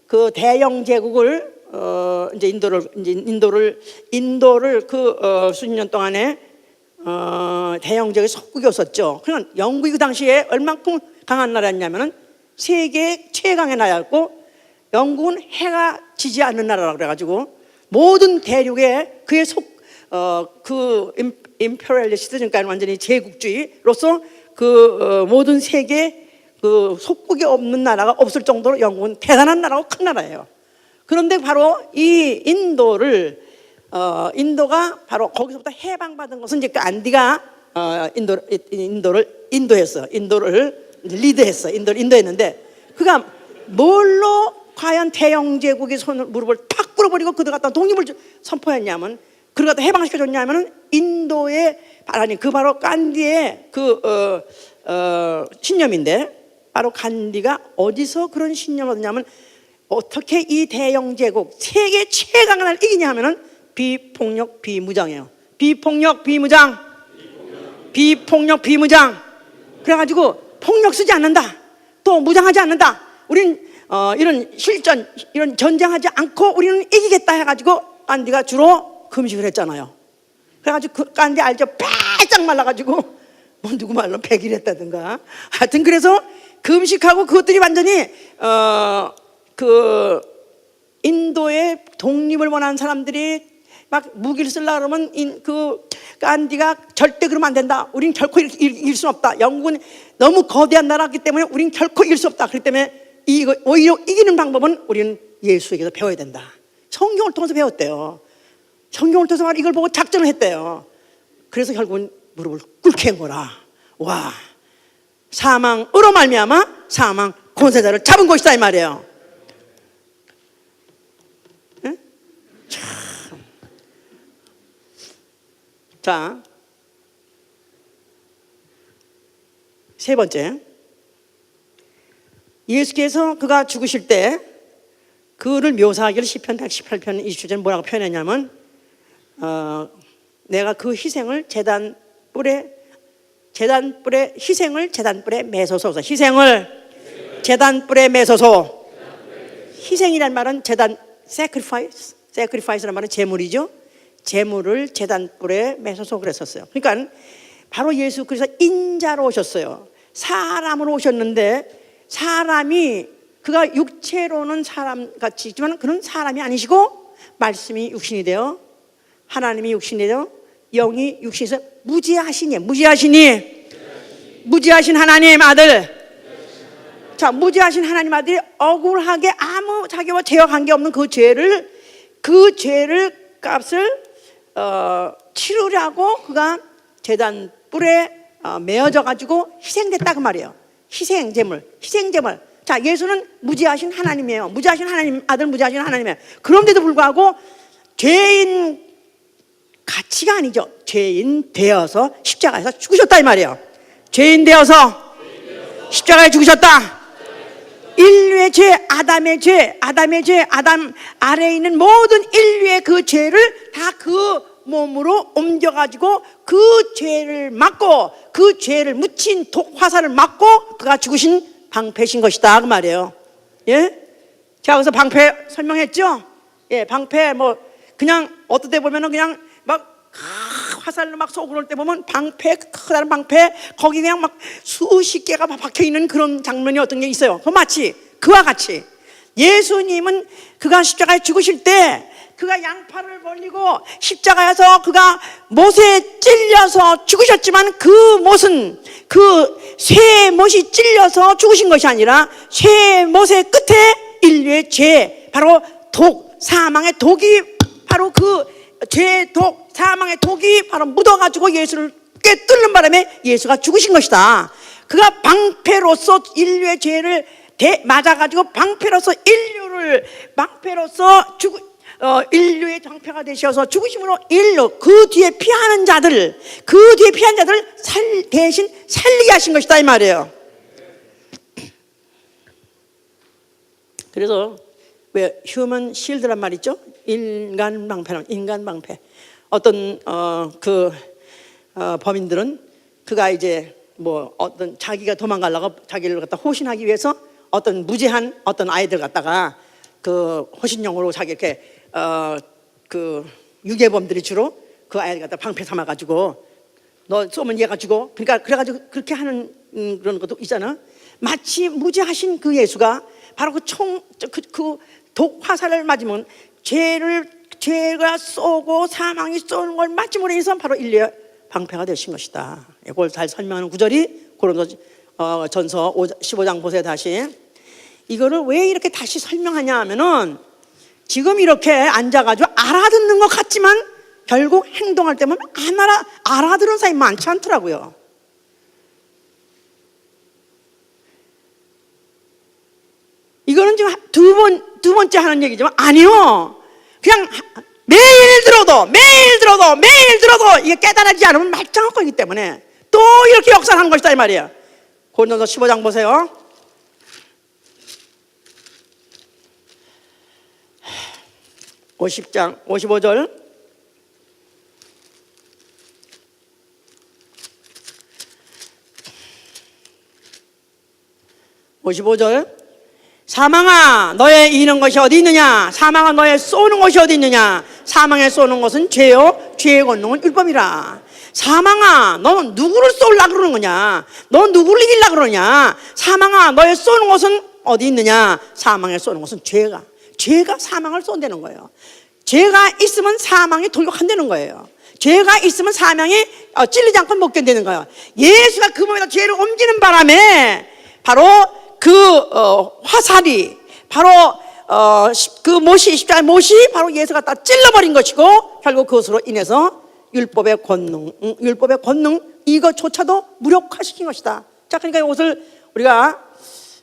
그 대영 제국을 이제 인도를 그 수십 년 동안에 대영 제국의 속국이었었죠. 그러니까 영국이 그 당시에 얼만큼 강한 나라였냐면은 세계 최강의 나라였고 영국은 해가 지지 않는 나라라고 그래가지고 모든 대륙에 그의 그 임페리얼리스트, 그러니까 완전히 제국주의로서 그 모든 세계 그 속국이 없는 나라가 없을 정도로 영국은 대단한 나라고 큰 나라예요. 그런데 바로 이 인도가 바로 거기서부터 해방받은 것은 이제 그 안디가 인도를 리드했는데 그가 뭘로 과연 대영 제국의 무릎을 탁 꿇어버리고 그들 갖다 독립을 선포했냐면, 그들 갖다 해방시켜줬냐면은 인도의 바로 간디의 신념인데, 바로 간디가 어디서 그런 신념을 얻었냐면, 어떻게 이 대영 제국 세계 최강한 나라를 이기냐 하면은 비폭력 비무장이에요. 비폭력 비무장. 그래가지고 폭력 쓰지 않는다, 또 무장하지 않는다, 우린 이런 전쟁하지 않고 우리는 이기겠다 해가지고 간디가 주로 금식을 했잖아요. 그래가지고 그 간디 알죠? 바짝 말라가지고 뭐 누구 말로 100일 했다든가, 하여튼 그래서 금식하고 그것들이 완전히 그 인도의 독립을 원하는 사람들이 막 무기를 쓰려고 그러면 그 간디가 절대 그러면 안 된다, 우린 결코 이길 수는 없다, 영국은 너무 거대한 나라이기 때문에 우린 결코 이길 수 없다, 그렇기 때문에 오히려 이기는 방법은 우리는 예수에게서 배워야 된다. 성경을 통해서 배웠대요. 성경을 통해서 바로 이걸 보고 작전을 했대요. 그래서 결국은 무릎을 꿇게 한 거라. 와, 사망으로 말미암아 사망 권세자를 잡은 것이다 이 말이에요. 응? 참. 자, 세 번째, 예수께서 그가 죽으실 때 그를 묘사하기를 시편 118편 20절에 뭐라고 표현했냐면, 내가 그 희생을 제단불에 매소서. 희생을 제단불에 매소서. 희생이란 말은 sacrifice란 말은 제물이죠. 제물을 제단불에 매소서 그랬었어요. 그러니까 바로 예수 그래서 인자로 오셨어요. 사람으로 오셨는데, 사람이 그가 육체로는 사람같이 있지만 그는 사람이 아니시고 말씀이 육신이 되어, 하나님이 육신이 되어 영이 육신에서 무지하신 하나님 아들. 자, 무지하신 하나님 아들이 억울하게 아무 자기와 죄와 관계없는 그 죄를 값을 치르려고 그가 제단 뿔에 메어져 가지고 희생됐다 그 말이에요. 희생제물. 자, 예수는 무지하신 하나님이에요. 무지하신 하나님 아들, 무지하신 하나님이에요. 그런데도 불구하고 죄인 가치가 아니죠. 죄인 되어서 십자가에서 죽으셨다 이 말이에요. 죄인 되어서 십자가에 죽으셨다. 인류의 죄, 아담의 죄, 아담 아래에 있는 모든 인류의 그 죄를 다 그 몸으로 옮겨가지고 그 죄를 막고, 그 죄를 묻힌 독 화살을 막고 그가 죽으신 방패신 것이다 그 말이에요. 예? 제가 그래서 방패 설명했죠. 예, 방패 뭐 그냥 어떨 때 보면은 그냥 막 화살로 막 쏘고 그럴 때 보면 방패, 커다란 방패 거기 그냥 막 수십 개가 박혀 있는 그런 장면이 어떤 게 있어요. 그 마치 그와 같이 예수님은 그가 십자가에 죽으실 때 그가 양팔을 벌리고 십자가에서 그가 못에 찔려서 죽으셨지만 그 못은 그 쇠 못이 찔려서 죽으신 것이 아니라 쇠 못의 끝에 인류의 죄, 바로 독, 사망의 독이 바로 그 죄, 독, 사망의 독이 바로 묻어가지고 예수를 꿰뚫는 바람에 예수가 죽으신 것이다. 그가 방패로서 인류의 죄를 맞아가지고 인류의 방패가 되셔서 죽으심으로 그 뒤에 피하는 자들 대신 살리게 하신 것이다 이 말이에요. 그래서 왜 휴먼 실드란 말 있죠? 인간 방패. 어떤 범인들은 그가 이제 뭐 어떤 자기가 도망가려고 자기를 갖다 호신하기 위해서 어떤 무지한 어떤 아이들 갖다가 그 호신용으로 자기 이렇게 그 유괴범들이 주로 그 아이를 갖다 방패 삼아가지고 너 쏘면 얘가 죽어. 그러니까 그래가지고 그렇게 하는 그런 것도 있잖아. 마치 무지하신 그 예수가 바로 그 독 화살을 맞으면 죄를 죄가 쏘고 사망이 쏘는 걸 마침으로 인해서 바로 인류의 방패가 되신 것이다. 이걸 잘 설명하는 구절이 고린도 전서 15장 보세요. 다시 이거를 왜 이렇게 다시 설명하냐 하면은 지금 이렇게 앉아가지고 알아듣는 것 같지만 결국 행동할 때면 알아들은 사람이 많지 않더라고요. 이거는 지금 두 번째 하는 얘기지만 아니요. 그냥 매일 들어도 이게 깨달아지지 않으면 말짱할 거기 때문에 또 이렇게 역사를 하는 것이다 이 말이에요. 고린도서 15장 보세요. 50장 55절 55절 사망아 너의 이는 것이 어디 있느냐 사망아 너의 쏘는 것이 어디 있느냐 사망에 쏘는 것은 죄요 죄의 권능은 율법이라. 사망아 너는 누구를 쏘려고 그러는 거냐 넌 누구를 이기려고 그러냐 사망아 너의 쏘는 것은 어디 있느냐 사망에 쏘는 것은 죄가 사망을 쏜다는 거예요. 죄가 있으면 사망이 돌격한다는 거예요. 죄가 있으면 사망이 찔리지 않고 못 견디는 거예요. 예수가 그 몸에다 죄를 옮기는 바람에 바로 화살이 바로 그 십자가의 못이 바로 예수 갖다 찔러버린 것이고 결국 그것으로 인해서 율법의 권능 이것조차도 무력화시킨 것이다. 자, 그러니까 이것을 우리가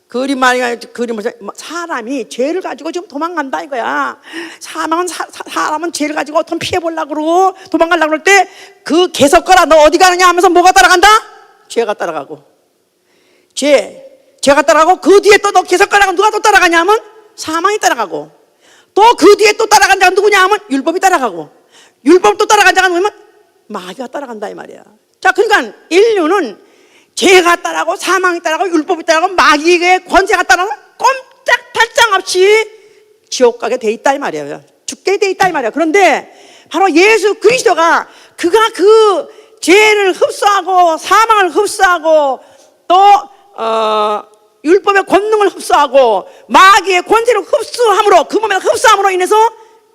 그림을 사람이 죄를 가지고 지금 도망간다 이거야. 사람은 죄를 가지고 어떤 피해 보려고 그러고 도망가려고 그럴 때 그 개석거라 너 어디 가느냐 하면서 뭐가 따라간다? 죄가 따라가고 죄가 따라가고 그 뒤에 또 너 개석거라가 누가 또 따라가냐 하면 사망이 따라가고 또 그 뒤에 또 따라간 자가 누구냐 하면 율법이 따라가고 율법 또 따라간 자가 누구냐면 마귀가 따라간다 이 말이야. 자, 그러니까 인류는 죄가 따라가고 사망이 따라가고 율법이 따라가고 마귀의 권세가 따라가고 꼼짝달싹 없이 지옥 가게 돼 있다 이 말이에요. 죽게 돼 있다 이 말이에요. 그런데 바로 예수 그리스도가 그가 그 죄를 흡수하고 사망을 흡수하고 또 율법의 권능을 흡수하고 마귀의 권세를 흡수함으로 그 몸에 흡수함으로 인해서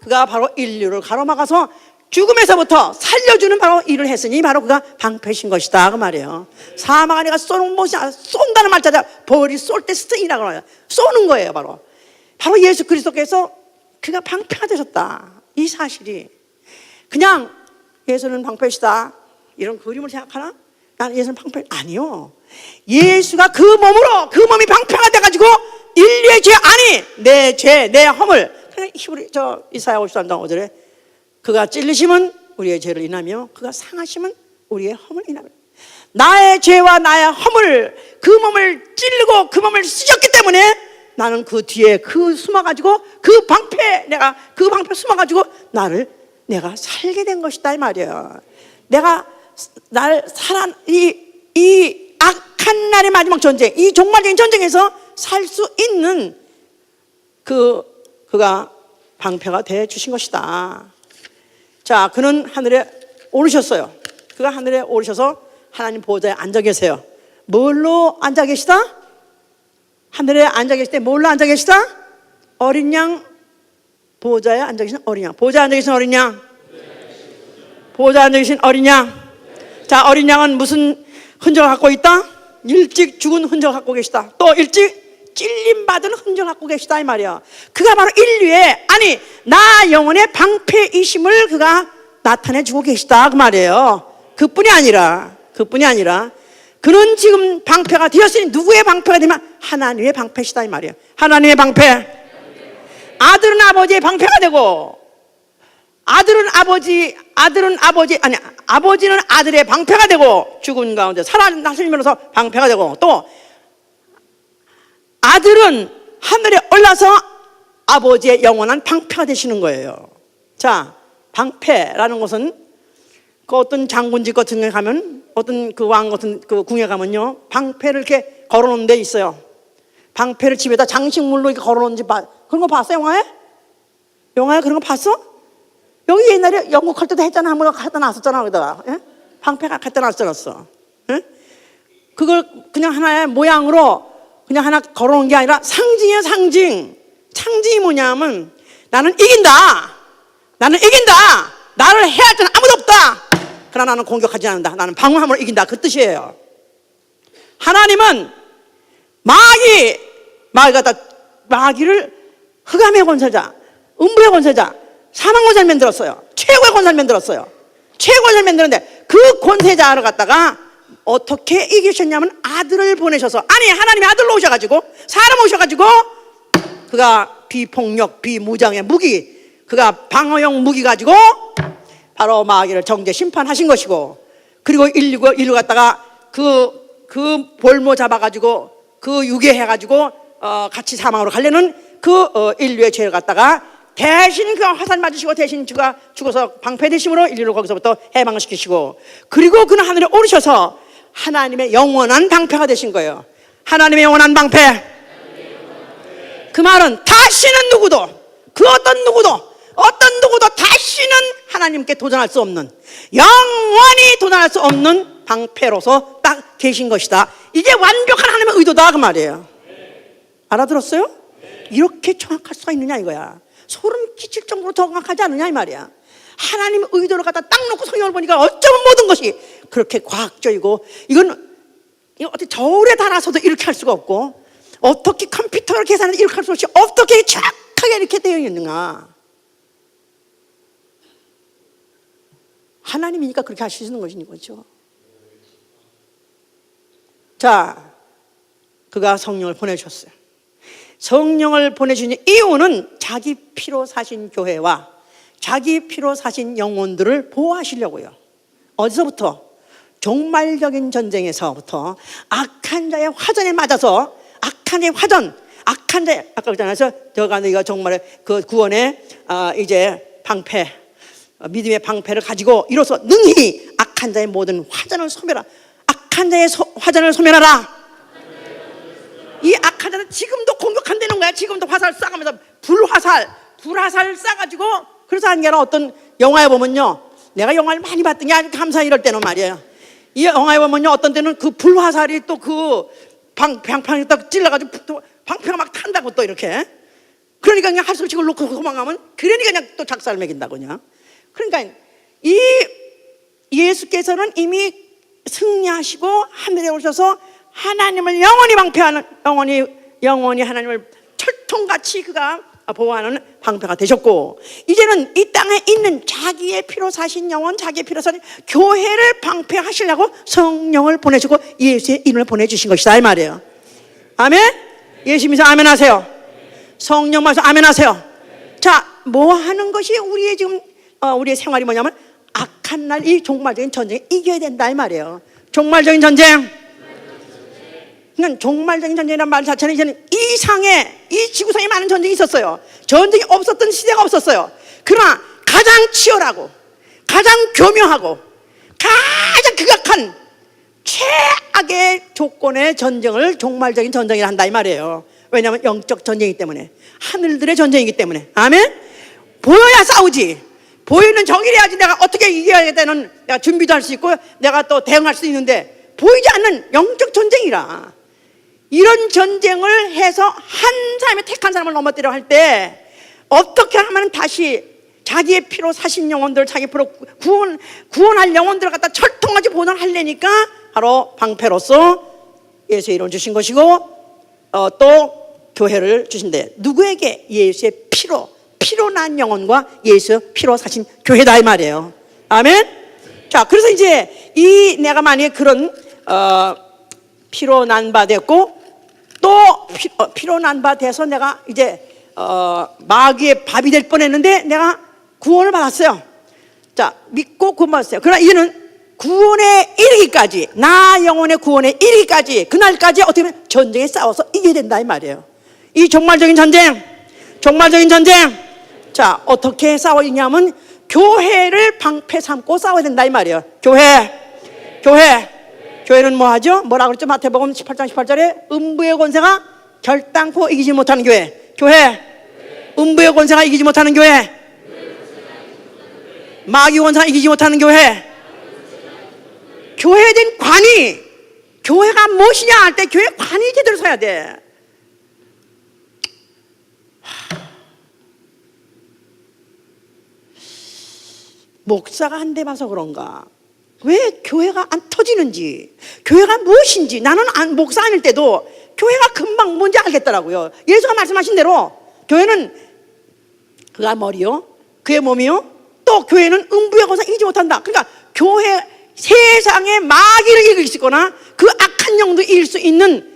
그가 바로 인류를 가로막아서 죽음에서부터 살려주는 바로 일을 했으니 바로 그가 방패신 것이다 그 말이에요. 사망아 내가 쏘는 것이 쏜다는 말자자 벌이 쏠 때 스팅이라고 해요. 쏘는 거예요. 바로 예수 그리스도께서 그가 방패가 되셨다. 이 사실이 그냥 예수는 방패시다 이런 그림을 생각하나? 나는 예수는 방패 아니요. 예수가 그 몸이 방패가 돼가지고 인류의 죄 아니 내 죄 내 허물 이사야 53장 5절에 그가 찔리심은 우리의 죄를 인하며 그가 상하심은 우리의 허물을 인하며 나의 죄와 나의 허물 그 몸을 찔르고 그 몸을 찢었기 때문에 나는 그 뒤에 숨어가지고 그 방패 숨어가지고 내가 살게 된 것이다 이 말이에요. 내가 이 악한 날의 마지막 전쟁 이 종말적인 전쟁에서 살 수 있는 그가 방패가 돼 주신 것이다. 자, 그는 하늘에 오르셨어요. 그가 하늘에 오르셔서 하나님 보좌에 앉아 계세요. 뭘로 앉아 계시다? 하늘에 앉아 계실 때 뭘로 앉아 계시다? 어린 양 보좌에 앉아 계신 어린 양. 보좌에 앉아 계신 어린 양. 보좌에 앉아 계신 어린 양. 자, 어린 양은 무슨 흔적을 갖고 있다? 일찍 죽은 흔적을 갖고 계시다. 또 일찍 찔림받은 흔적을 갖고 계시다 이 말이야. 그가 바로 인류의 나 영혼의 방패이심을 그가 나타내주고 계시다 그 말이에요. 그뿐이 아니라 그는 지금 방패가 되었으니 누구의 방패가 되면 하나님의 방패시다 이 말이에요. 하나님의 방패. 아들은 아버지의 방패가 되고 아버지는 아들의 방패가 되고 죽은 가운데 살아나시면서 방패가 되고 또 아들은 하늘에 올라서 아버지의 영원한 방패가 되시는 거예요. 자, 방패라는 것은 그 어떤 장군집 같은 데 가면 어떤 그 왕 같은 그 궁에 가면요 방패를 이렇게 걸어놓은 데 있어요. 방패를 집에다 장식물로 이렇게 걸어놓은 집 그런 거 봤어 영화에? 영화에 그런 거 봤어? 여기 옛날에 영국 할 때도 했잖아. 한번 갖다 놨었잖아 거기다가. 예? 방패가 갖다 놨었어. 예? 그걸 그냥 하나의 모양으로 그냥 하나 걸어놓은 게 아니라 상징이에요. 상징이 뭐냐면 나는 이긴다. 나는 이긴다. 나를 해야 할 자는 아무도 없다. 그러나 나는 공격하지 않는다. 나는 방어함으로 이긴다. 그 뜻이에요. 하나님은 마귀를 흑암의 권세자, 음부의 권세자, 사망 권세를 만들었어요. 최고의 권세를 만들었어요. 최고의 권세를 만들었는데 그 권세자를 갖다가 어떻게 이기셨냐면 아들을 보내셔서, 아니 하나님의 아들로 오셔가지고, 사람 오셔가지고 그가 비폭력, 비무장의 무기, 그가 방어용 무기 가지고 바로 마귀를 정죄 심판하신 것이고, 그리고 인류 갖다가 그 볼모 잡아가지고 그 유괴해가지고 같이 사망으로 가려는 그 인류의 죄를 갖다가 대신 그 화살 맞으시고 대신 그가 죽어서 방패되심으로 인류를 거기서부터 해방을 시키시고, 그리고 그는 하늘에 오르셔서 하나님의 영원한 방패가 되신 거예요. 하나님의 영원한 방패. 그 말은 다시는 누구도, 그 어떤 누구도 다시는 하나님께 도전할 수 없는, 영원히 도전할 수 없는 방패로서 딱 계신 것이다. 이게 완벽한 하나님의 의도다 그 말이에요. 알아들었어요? 이렇게 정확할 수가 있느냐 이거야. 소름 끼칠 정도로 정확하지 않느냐 이 말이야. 하나님의 의도를 갖다 딱 놓고 성경을 보니까 어쩌면 모든 것이 그렇게 과학적이고, 이거 어떻게 저울에 달아서도 이렇게 할 수가 없고, 어떻게 컴퓨터로 계산해서 이렇게 할 수 없이 어떻게 정확하게 이렇게 되어 있는가. 하나님이니까 그렇게 하시는 것인 거죠. 자, 그가 성령을 보내주셨어요. 성령을 보내주신 이유는 자기 피로 사신 교회와 자기 피로 사신 영혼들을 보호하시려고요. 어디서부터? 종말적인 전쟁에서부터 악한 자의 화전에 맞아서, 악한 자의 화전, 악한 자의, 아까 그랬잖아요. 저가 너희가 정말 그 구원의 이제 방패, 믿음의 방패를 가지고 이로써 능히 악한 자의 모든 화전을 소멸하라. 악한 자의 화전을 소멸하라. 이 악한 자는 지금도 공격한다는 거야. 지금도 화살 쏴가면서 불화살 쏴가지고, 그래서 하는 게 아니라 어떤 영화에 보면요, 내가 영화를 많이 봤더니 아주 감사히 이럴 때는 말이에요, 이 영화에 보면요 어떤 때는 그 불화살이 또 그 방패에 딱 찔러가지고 또 방패가 막 탄다고 또 이렇게, 그러니까 그냥 하수식을 놓고 도망가면, 그러니까 그냥 또 작살 매긴다고 그냥. 그러니까 이 예수께서는 이미 승리하시고 하늘에 오셔서 하나님을 영원히 방패하는, 영원히 하나님을 철통같이 그가 보호하는 방패가 되셨고, 이제는 이 땅에 있는 자기의 피로 사신 영혼, 자기의 피로 사신 교회를 방패하시려고 성령을 보내주고 예수의 이름을 보내주신 것이다 이 말이에요. 아멘? 예수 믿어서 아멘 하세요. 성령 말씀 아멘 하세요. 자, 뭐 하는 것이 우리의 지금 우리의 생활이 뭐냐면, 악한 날 이 종말적인 전쟁에 이겨야 된다 이 말이에요. 종말적인 전쟁. 그러니까 종말적인 전쟁이라는 말 자체는 이제는 이 지구상에 많은 전쟁이 있었어요. 전쟁이 없었던 시대가 없었어요. 그러나 가장 치열하고 가장 교묘하고 가장 극악한 최악의 조건의 전쟁을 종말적인 전쟁이라 한다 이 말이에요. 왜냐하면 영적 전쟁이기 때문에, 하늘들의 전쟁이기 때문에. 아멘? 보여야 싸우지. 보이는 정의해야지 내가 어떻게 이겨야 되는, 내가 준비도 할 수 있고 내가 또 대응할 수 있는데, 보이지 않는 영적 전쟁이라. 이런 전쟁을 해서 한 사람의 택한 사람을 넘어뜨려 할 때 어떻게 하면 다시 자기의 피로 사신 영혼들, 자기 피로 구원할 영혼들을 갖다 철통같이 보존하려니까 바로 방패로서 예수의 이름을 주신 것이고, 또 교회를 주신대. 누구에게? 예수의 피로 난 영혼과 예수 피로 사신 교회다 이 말이에요. 아멘. 자, 그래서 이제 내가 만약에 그런 피로 난 바 됐고, 또 피로 난 바 돼서 내가 이제 마귀의 밥이 될 뻔했는데 내가 구원을 받았어요. 자, 믿고 구원받았어요. 그러나 이제는 구원에 이르기까지, 나 영혼의 구원에 이르기까지, 그날까지 어떻게 보면 전쟁에 싸워서 이겨야 된다 이 말이에요. 이 종말적인 전쟁. 자, 어떻게 싸워야냐면 교회를 방패 삼고 싸워야 된다 이 말이에요. 교회는 뭐 하죠? 뭐라 그랬죠? 마태복음 18장 18절에 음부의 권세가 결단코 이기지 못하는 교회. 음부의 권세가 이기지 못하는 교회. 마귀 권세가 이기지 못하는 교회. 교회된 관이, 교회가 무엇이냐 할 때 교회 관이 제대로 서야 돼. 목사가 안 돼봐서 그런가? 왜 교회가 안 터지는지, 교회가 무엇인지 나는 목사 아닐 때도 교회가 금방 뭔지 알겠더라고요. 예수가 말씀하신 대로 교회는 그가 머리요, 그의 몸이요, 또 교회는 음부의 권세 이기지 못한다. 그러니까 교회, 세상의 마귀를 이길 수 있거나 그 악한 영도 이길 수 있는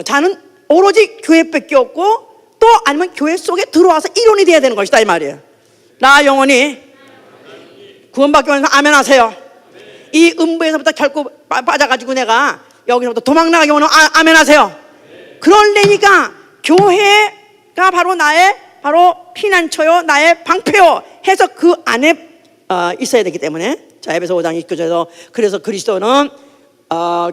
자는 오로지 교회밖에 없고, 또 아니면 교회 속에 들어와서 일원이 돼야 되는 것이다 이 말이에요. 나 영혼이 구원받기 원해서 아멘 하세요. 이 음부에서부터 결코 빠져가지고 내가 여기서부터 도망나가기 원하면 아멘 하세요. 그러려니까 교회가 바로 나의 바로 피난처요, 나의 방패요 해서 그 안에 있어야 되기 때문에, 자, 에베소 5장 29절에서 그래서 그리스도는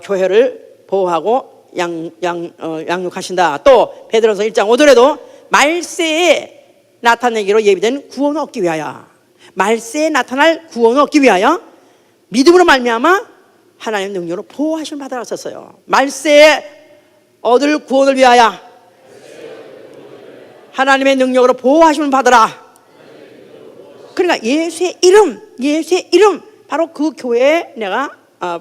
교회를 보호하고 양육하신다. 또 베드로서 1장 5절에도 말세에 나타내기로 예비된 구원을 얻기 위하여, 말세에 나타날 구원을 얻기 위하여 믿음으로 말미암아 하나님의 능력으로 보호하심을 받으라 썼어요. 말세에 얻을 구원을 위하여 하나님의 능력으로 보호하심을 받으라. 그러니까 예수의 이름 바로 그 교회에 내가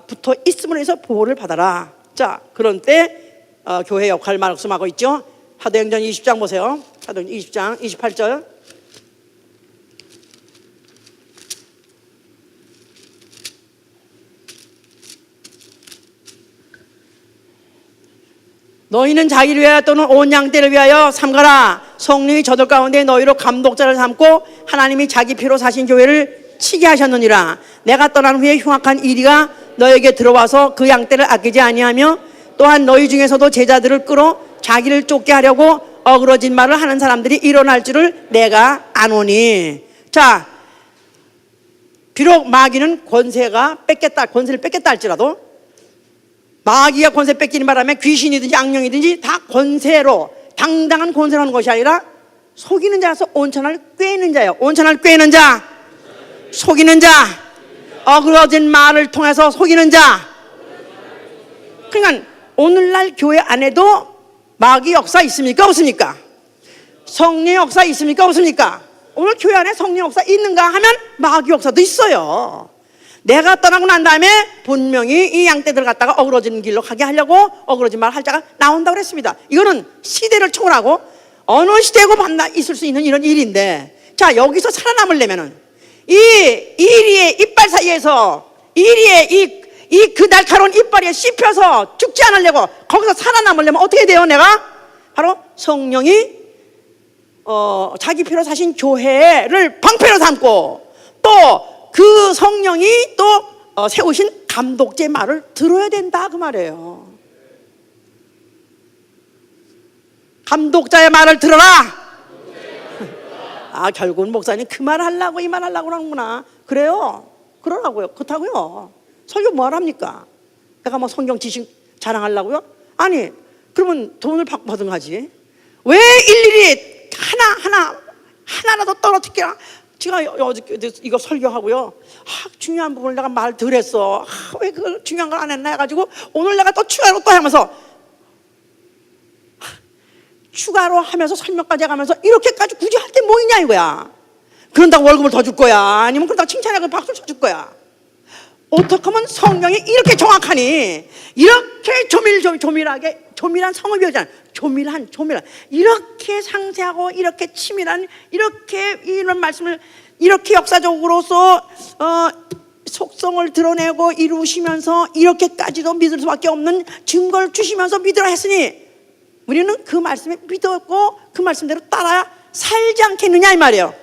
붙어 있음으로 해서 보호를 받아라. 자, 그런 때 교회 역할을 말씀하고 있죠. 사도행전 20장 보세요. 사도행전 20장 28절. 너희는 자기를 위하여 또는 온 양떼를 위하여 삼가라. 성령이 저들 가운데 너희로 감독자를 삼고 하나님이 자기 피로 사신 교회를 치게 하셨느니라. 내가 떠난 후에 흉악한 이리가 너에게 들어와서 그 양떼를 아끼지 아니하며 또한 너희 중에서도 제자들을 끌어 자기를 쫓게 하려고 어그러진 말을 하는 사람들이 일어날 줄을 내가 아노니. 자, 비록 마귀는 권세를 뺏겠다 할지라도, 마귀가 권세 뺏기는 바람에 귀신이든지 악령이든지 다 권세로, 당당한 권세로 하는 것이 아니라 속이는 자라서 온천을 꿰는 자예요. 온천을 꿰는 자, 속이는 자, 어그러진 말을 통해서 속이는 자. 그러니까 오늘날 교회 안에도 마귀 역사 있습니까? 없습니까? 성령 역사 있습니까? 없습니까? 오늘 교회 안에 성령 역사 있는가 하면 마귀 역사도 있어요. 내가 떠나고 난 다음에 분명히 이 양떼들 갖다가 어그러진 길로 가게 하려고 어그러진 말 할 자가 나온다고 그랬습니다. 이거는 시대를 초월하고 어느 시대고 만나 있을 수 있는 이런 일인데, 자, 여기서 살아남으려면은 이 이리의 이빨 사이에서 이리의 그 날카로운 이빨에 씹혀서 죽지 않으려고, 거기서 살아남으려면 어떻게 돼요? 내가 바로 성령이 자기 피로 사신 교회를 방패로 삼고, 또 그 성령이 또 세우신 감독자의 말을 들어야 된다 그 말이에요. 감독자의 말을 들어라. 아, 결국은 목사님 그 말 하려고 이 말 하려고 하는구나. 그래요. 그러라고요. 그렇다고요. 설교 뭐 하랍니까? 내가 뭐 성경 지식 자랑하려고요? 아니, 그러면 돈을 받은 하지. 왜 일일이 하나라도 떨어뜨리라. 제가 어저께 이거 설교하고요, 중요한 부분을 내가 말 덜 했어. 왜 그걸 중요한 걸 안 했나 해가지고 오늘 내가 또 추가로 또 하면서 설명까지 해가면서 이렇게까지 굳이 할 게 뭐 있냐 이거야. 그런다고 월급을 더 줄 거야? 아니면 그런다고 칭찬하고 박수를 쳐줄 거야? 어떻게 하면 성경이 이렇게 정확하니, 이렇게 조밀한 성읍이잖아. 조밀한 이렇게 상세하고 이렇게 치밀한, 이렇게 이런 말씀을 이렇게 역사적으로서 속성을 드러내고 이루시면서 이렇게까지도 믿을 수밖에 없는 증거를 주시면서 믿으라 했으니 우리는 그 말씀에 믿었고 그 말씀대로 따라 살지 않겠느냐 이 말이에요.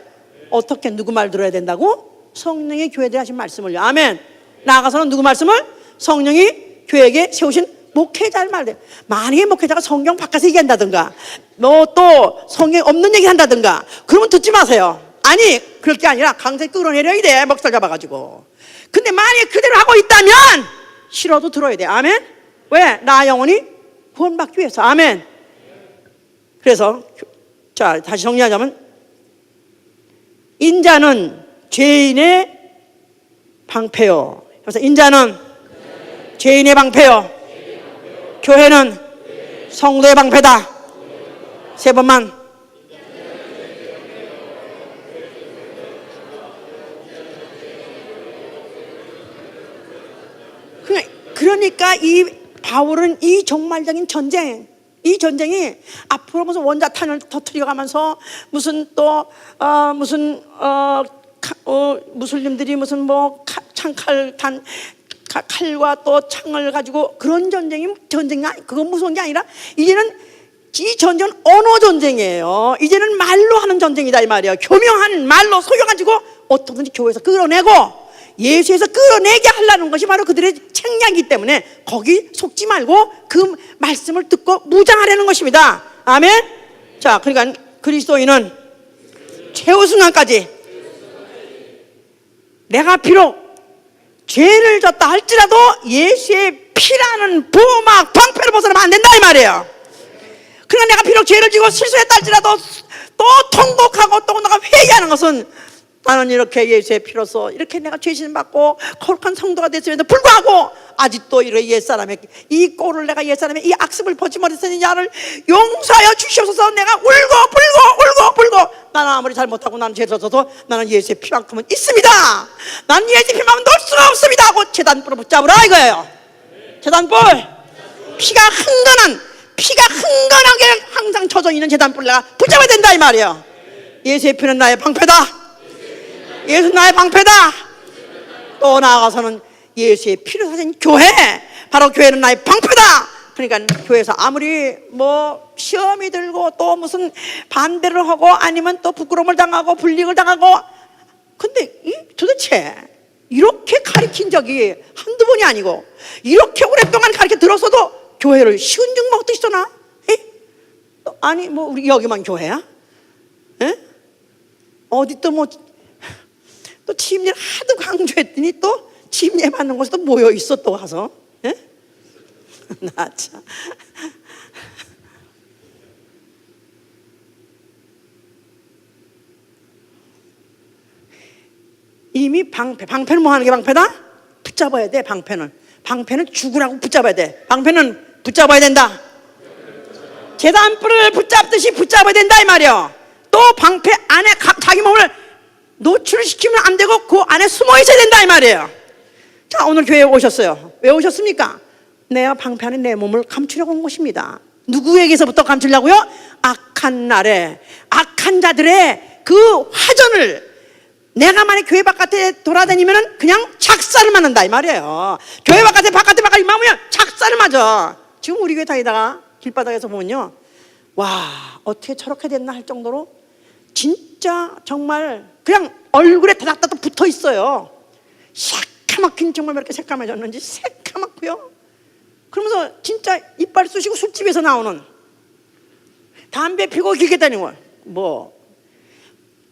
어떻게 누구 말 들어야 된다고? 성령이 교회에 하신 말씀을요. 아멘. 나아가서는 누구 말씀을? 성령이 교회에게 세우신 목회자를 말해요. 만약에 목회자가 성경 바꿔서 얘기한다든가 또 성경 없는 얘기 한다든가 그러면 듣지 마세요. 아니, 그럴 게 아니라 강제 끌어내려야 돼, 먹살 잡아가지고. 근데 만약에 그대로 하고 있다면 싫어도 들어야 돼. 아멘. 왜? 나 영혼이 구원받기 위해서. 아멘. 그래서 자, 다시 정리하자면, 인자는 죄인의 방패요. 그래서 인자는 죄인의 방패요, 교회는 성도의 방패다. 세 번만. 그러니까 이 바울은 이 종말적인 전쟁, 이 전쟁이 앞으로 무슨 원자탄을 터뜨려 가면서 무슨 또 무슬림들이 무슨 뭐 칼과 또 창을 가지고 그런 전쟁이 그건 무서운 게 아니라 이제는 이 전쟁은 언어 전쟁이에요. 이제는 말로 하는 전쟁이다 이 말이에요. 교명한 말로 속여가지고 어떻게든지 교회에서 끌어내고 예수에서 끌어내게 하려는 것이 바로 그들의 책략이기 때문에 거기 속지 말고 그 말씀을 듣고 무장하려는 것입니다. 아멘. 자, 그러니까 그리스도인은 최후 순간까지 내가 비록 죄를 졌다 할지라도 예수의 피라는 보호막 방패를 벗어나면 안 된다 이 말이에요. 그러니까 내가 비록 죄를 지고 실수했다 할지라도 또 통곡하고 또 내가 회개하는 것은 나는 이렇게 예수의 피로서 이렇게 내가 죄신 받고 거룩한 성도가 됐음에도 불구하고 아직도 이런 옛사람의 이 꼴을 내가 옛사람의 이 악습을 벗지 못했으니 나를 용서하여 주시옵소서. 내가 울고 나는 아무리 잘못하고 나는 죄를 져도 나는 예수의 피만큼은 있습니다. 나는 예수의 피만큼은 놓을 수가 없습니다 하고 제단불을 붙잡으라 이거예요. 제단불 피가 흥건하게 항상 젖어 있는 제단불을 내가 붙잡아야 된다 이 말이에요. 예수의 피는 나의 방패다. 예수는 나의 방패다. 또 나아가서는 예수의 피를 사신 교회, 바로 교회는 나의 방패다. 그러니까 교회에서 아무리 뭐 시험이 들고 또 무슨 반대를 하고 아니면 또 부끄러움을 당하고 불이익을 당하고, 근데 도대체 이렇게 가르친 적이 한두 번이 아니고 이렇게 오랫동안 가르쳐 들었어도 교회를 쉬운 줄 먹듯이 떠나? 아니 뭐 우리 여기만 교회야? 에? 어디 또 뭐 또 침례 하도 강조했더니 또 침례 받는 곳에 또 모여 있어 또 가서. 에? 나 참. 이미 방패는 뭐 하는 게 방패다? 붙잡아야 돼. 방패는 죽으라고 붙잡아야 돼. 방패는 붙잡아야 된다. 제단불을 붙잡듯이 붙잡아야 된다 이 말이야. 또 방패 안에 자기 몸을 노출시키면 안 되고 그 안에 숨어 있어야 된다 이 말이에요. 자, 오늘 교회에 오셨어요. 왜 오셨습니까? 내가 방패 안에 내 몸을 감추려고 온 것입니다. 누구에게서부터 감추려고요? 악한 날에 악한 자들의 그 화전을 내가 만약 교회 바깥에 돌아다니면 그냥 작사를 맞는다 이 말이에요. 교회 바깥에 임하면 작사를 맞아. 지금 우리 교회 다니다가 길바닥에서 보면요, 와 어떻게 저렇게 됐나 할 정도로 진짜 정말 그냥 얼굴에 다닥다닥 붙어 있어요. 새까맣긴 정말 왜 이렇게 새까매졌는지 새까맣고요. 그러면서 진짜 이빨 쑤시고 술집에서 나오는, 담배 피고 길게 다니고 뭐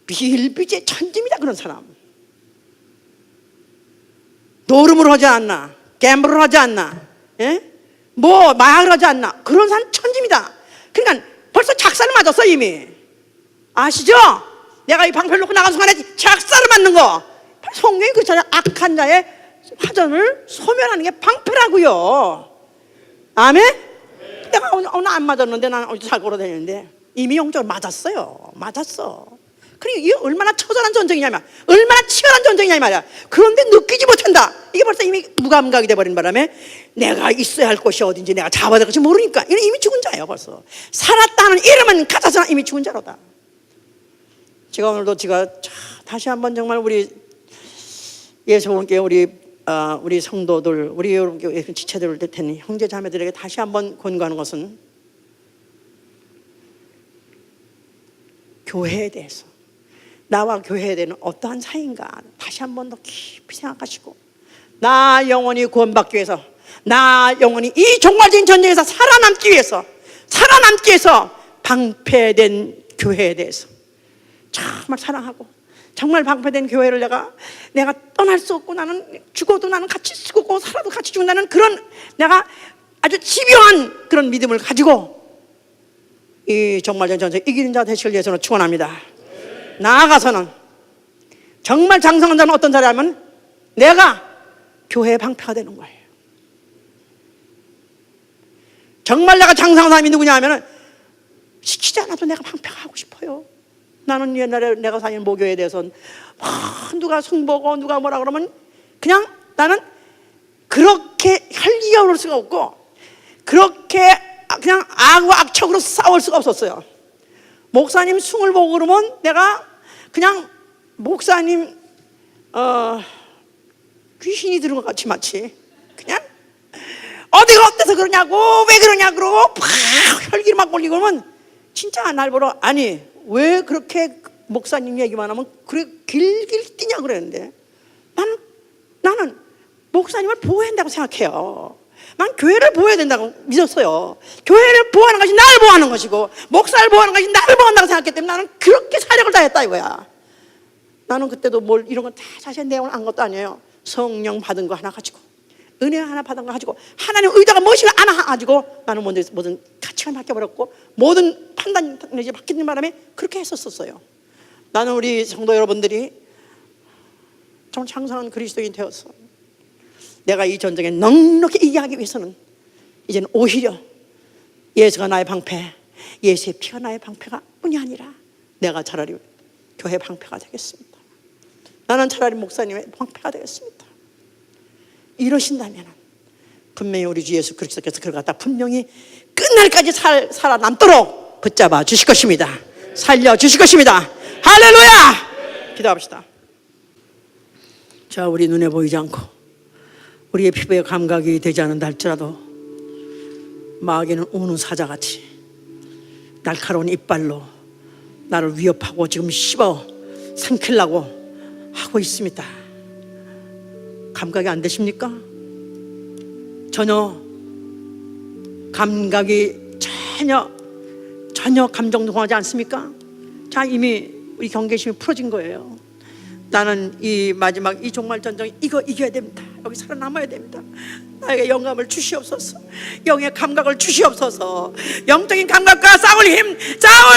빌비제 천지입니다. 그런 사람 노름을 하지 않나, 갬블을 하지 않나, 뭐 마약을 하지 않나, 그런 사람 천지입니다. 그러니까 벌써 작사를 맞았어 이미. 아시죠? 내가 이 방패를 놓고 나간 순간에 작사를 맞는 거, 성경이 그렇잖아요. 악한 자의 화전을 소멸하는 게 방패라고요. 아멘? 내가 오늘 안 맞았는데 나는 어디서 잘 걸어다니는데 이미 영적으로 맞았어요. 그러니까 이게 얼마나 처절한 전쟁이냐면, 얼마나 치열한 전쟁이냐 말이야. 그런데 느끼지 못한다. 이게 벌써 이미 무감각이 돼버린 바람에 내가 있어야 할 곳이 어딘지, 내가 잡아야 될 것이 모르니까 이미 죽은 자예요. 벌써 살았다 하는 이름은 같아서나 이미 죽은 자로다. 제가 오늘도 다시 한번 정말 우리 예수님께 우리 성도들, 우리 여러분께 지체들 될 테니 형제 자매들에게 다시 한번 권고하는 것은 교회에 대해서, 나와 교회에 대한 어떠한 사이인가 다시 한번 더 깊이 생각하시고, 나 영원히 구원받기 위해서, 나 영원히 이 종말적인 전쟁에서 살아남기 위해서 방패된 교회에 대해서 정말 사랑하고, 정말 방패된 교회를 내가 떠날 수 없고, 나는 죽어도 나는 같이 죽고 살아도 같이 죽는다는 그런 내가 아주 집요한 그런 믿음을 가지고 이 종말적인 전쟁 이기는 자 되시길 위해서는 축원합니다. 나아가서는 정말 장성한 자는 어떤 자라면 내가 교회의 방패가 되는 거예요. 정말 내가 장성한 사람이 누구냐 하면 시키지 않아도 내가 방패가 하고 싶어요. 나는 옛날에 내가 다니는 모교에 대해서는 누가 승보고 누가 뭐라 그러면 그냥 나는 그 그렇게 혈기가 오를 수가 없고 그렇게 그냥 악과 악척으로 싸울 수가 없었어요. 목사님 숭을 보고 그러면 내가 그냥 목사님 귀신이 들은 것 같이 마치 그냥 어디가 어때서 그러냐고 왜 그러냐 그러고 팍 혈기를 막 올리고 그러면 진짜 날 보러 아니 왜 그렇게 목사님 얘기만 하면 그래 길길 뛰냐 그랬는데 나는 목사님을 보호해야 된다고 생각해요. 난 교회를 보호해야 된다고 믿었어요. 교회를 보호하는 것이 나를 보호하는 것이고 목사를 보호하는 것이 나를 보호한다고 생각했기 때문에 나는 그렇게 사력을 다했다 이거야. 나는 그때도 뭘 이런 건 다 자세한 내용을 안 것도 아니에요. 성령 받은 거 하나 가지고 은혜 하나 받은 거 가지고 하나님 의도가 무엇인가 하나 가지고 나는 모든 가치관을 바뀌어버렸고 모든 판단이 바뀌는 바람에 그렇게 했었어요. 나는 우리 성도 여러분들이 정말 장성한 그리스도인이 되어서 내가 이 전쟁에 넉넉히 이기하기 위해서는 이제는 오히려 예수가 나의 방패, 예수의 피가 나의 방패가 뿐이 아니라 내가 차라리 교회 방패가 되겠습니다. 나는 차라리 목사님의 방패가 되겠습니다. 이러신다면 분명히 우리 주 예수 그리스도께서 그걸 갖다 분명히 끝날까지 살아남도록 붙잡아 주실 것입니다. 살려주실 것입니다. 할렐루야! 기도합시다. 자, 우리 눈에 보이지 않고 우리의 피부에 감각이 되지 않는다 할지라도 마귀는 우는 사자같이 날카로운 이빨로 나를 위협하고 지금 씹어 삼키려고 하고 있습니다. 감각이 안 되십니까? 전혀 감각이 전혀 감정동하지 않습니까? 자, 이미 우리 경계심이 풀어진 거예요. 나는 이 마지막 이 종말 전쟁 이거 이겨야 됩니다. 여기 살아남아야 됩니다. 나에게 영감을 주시옵소서. 영의 감각을 주시옵소서. 영적인 감각과 싸울 힘, 싸울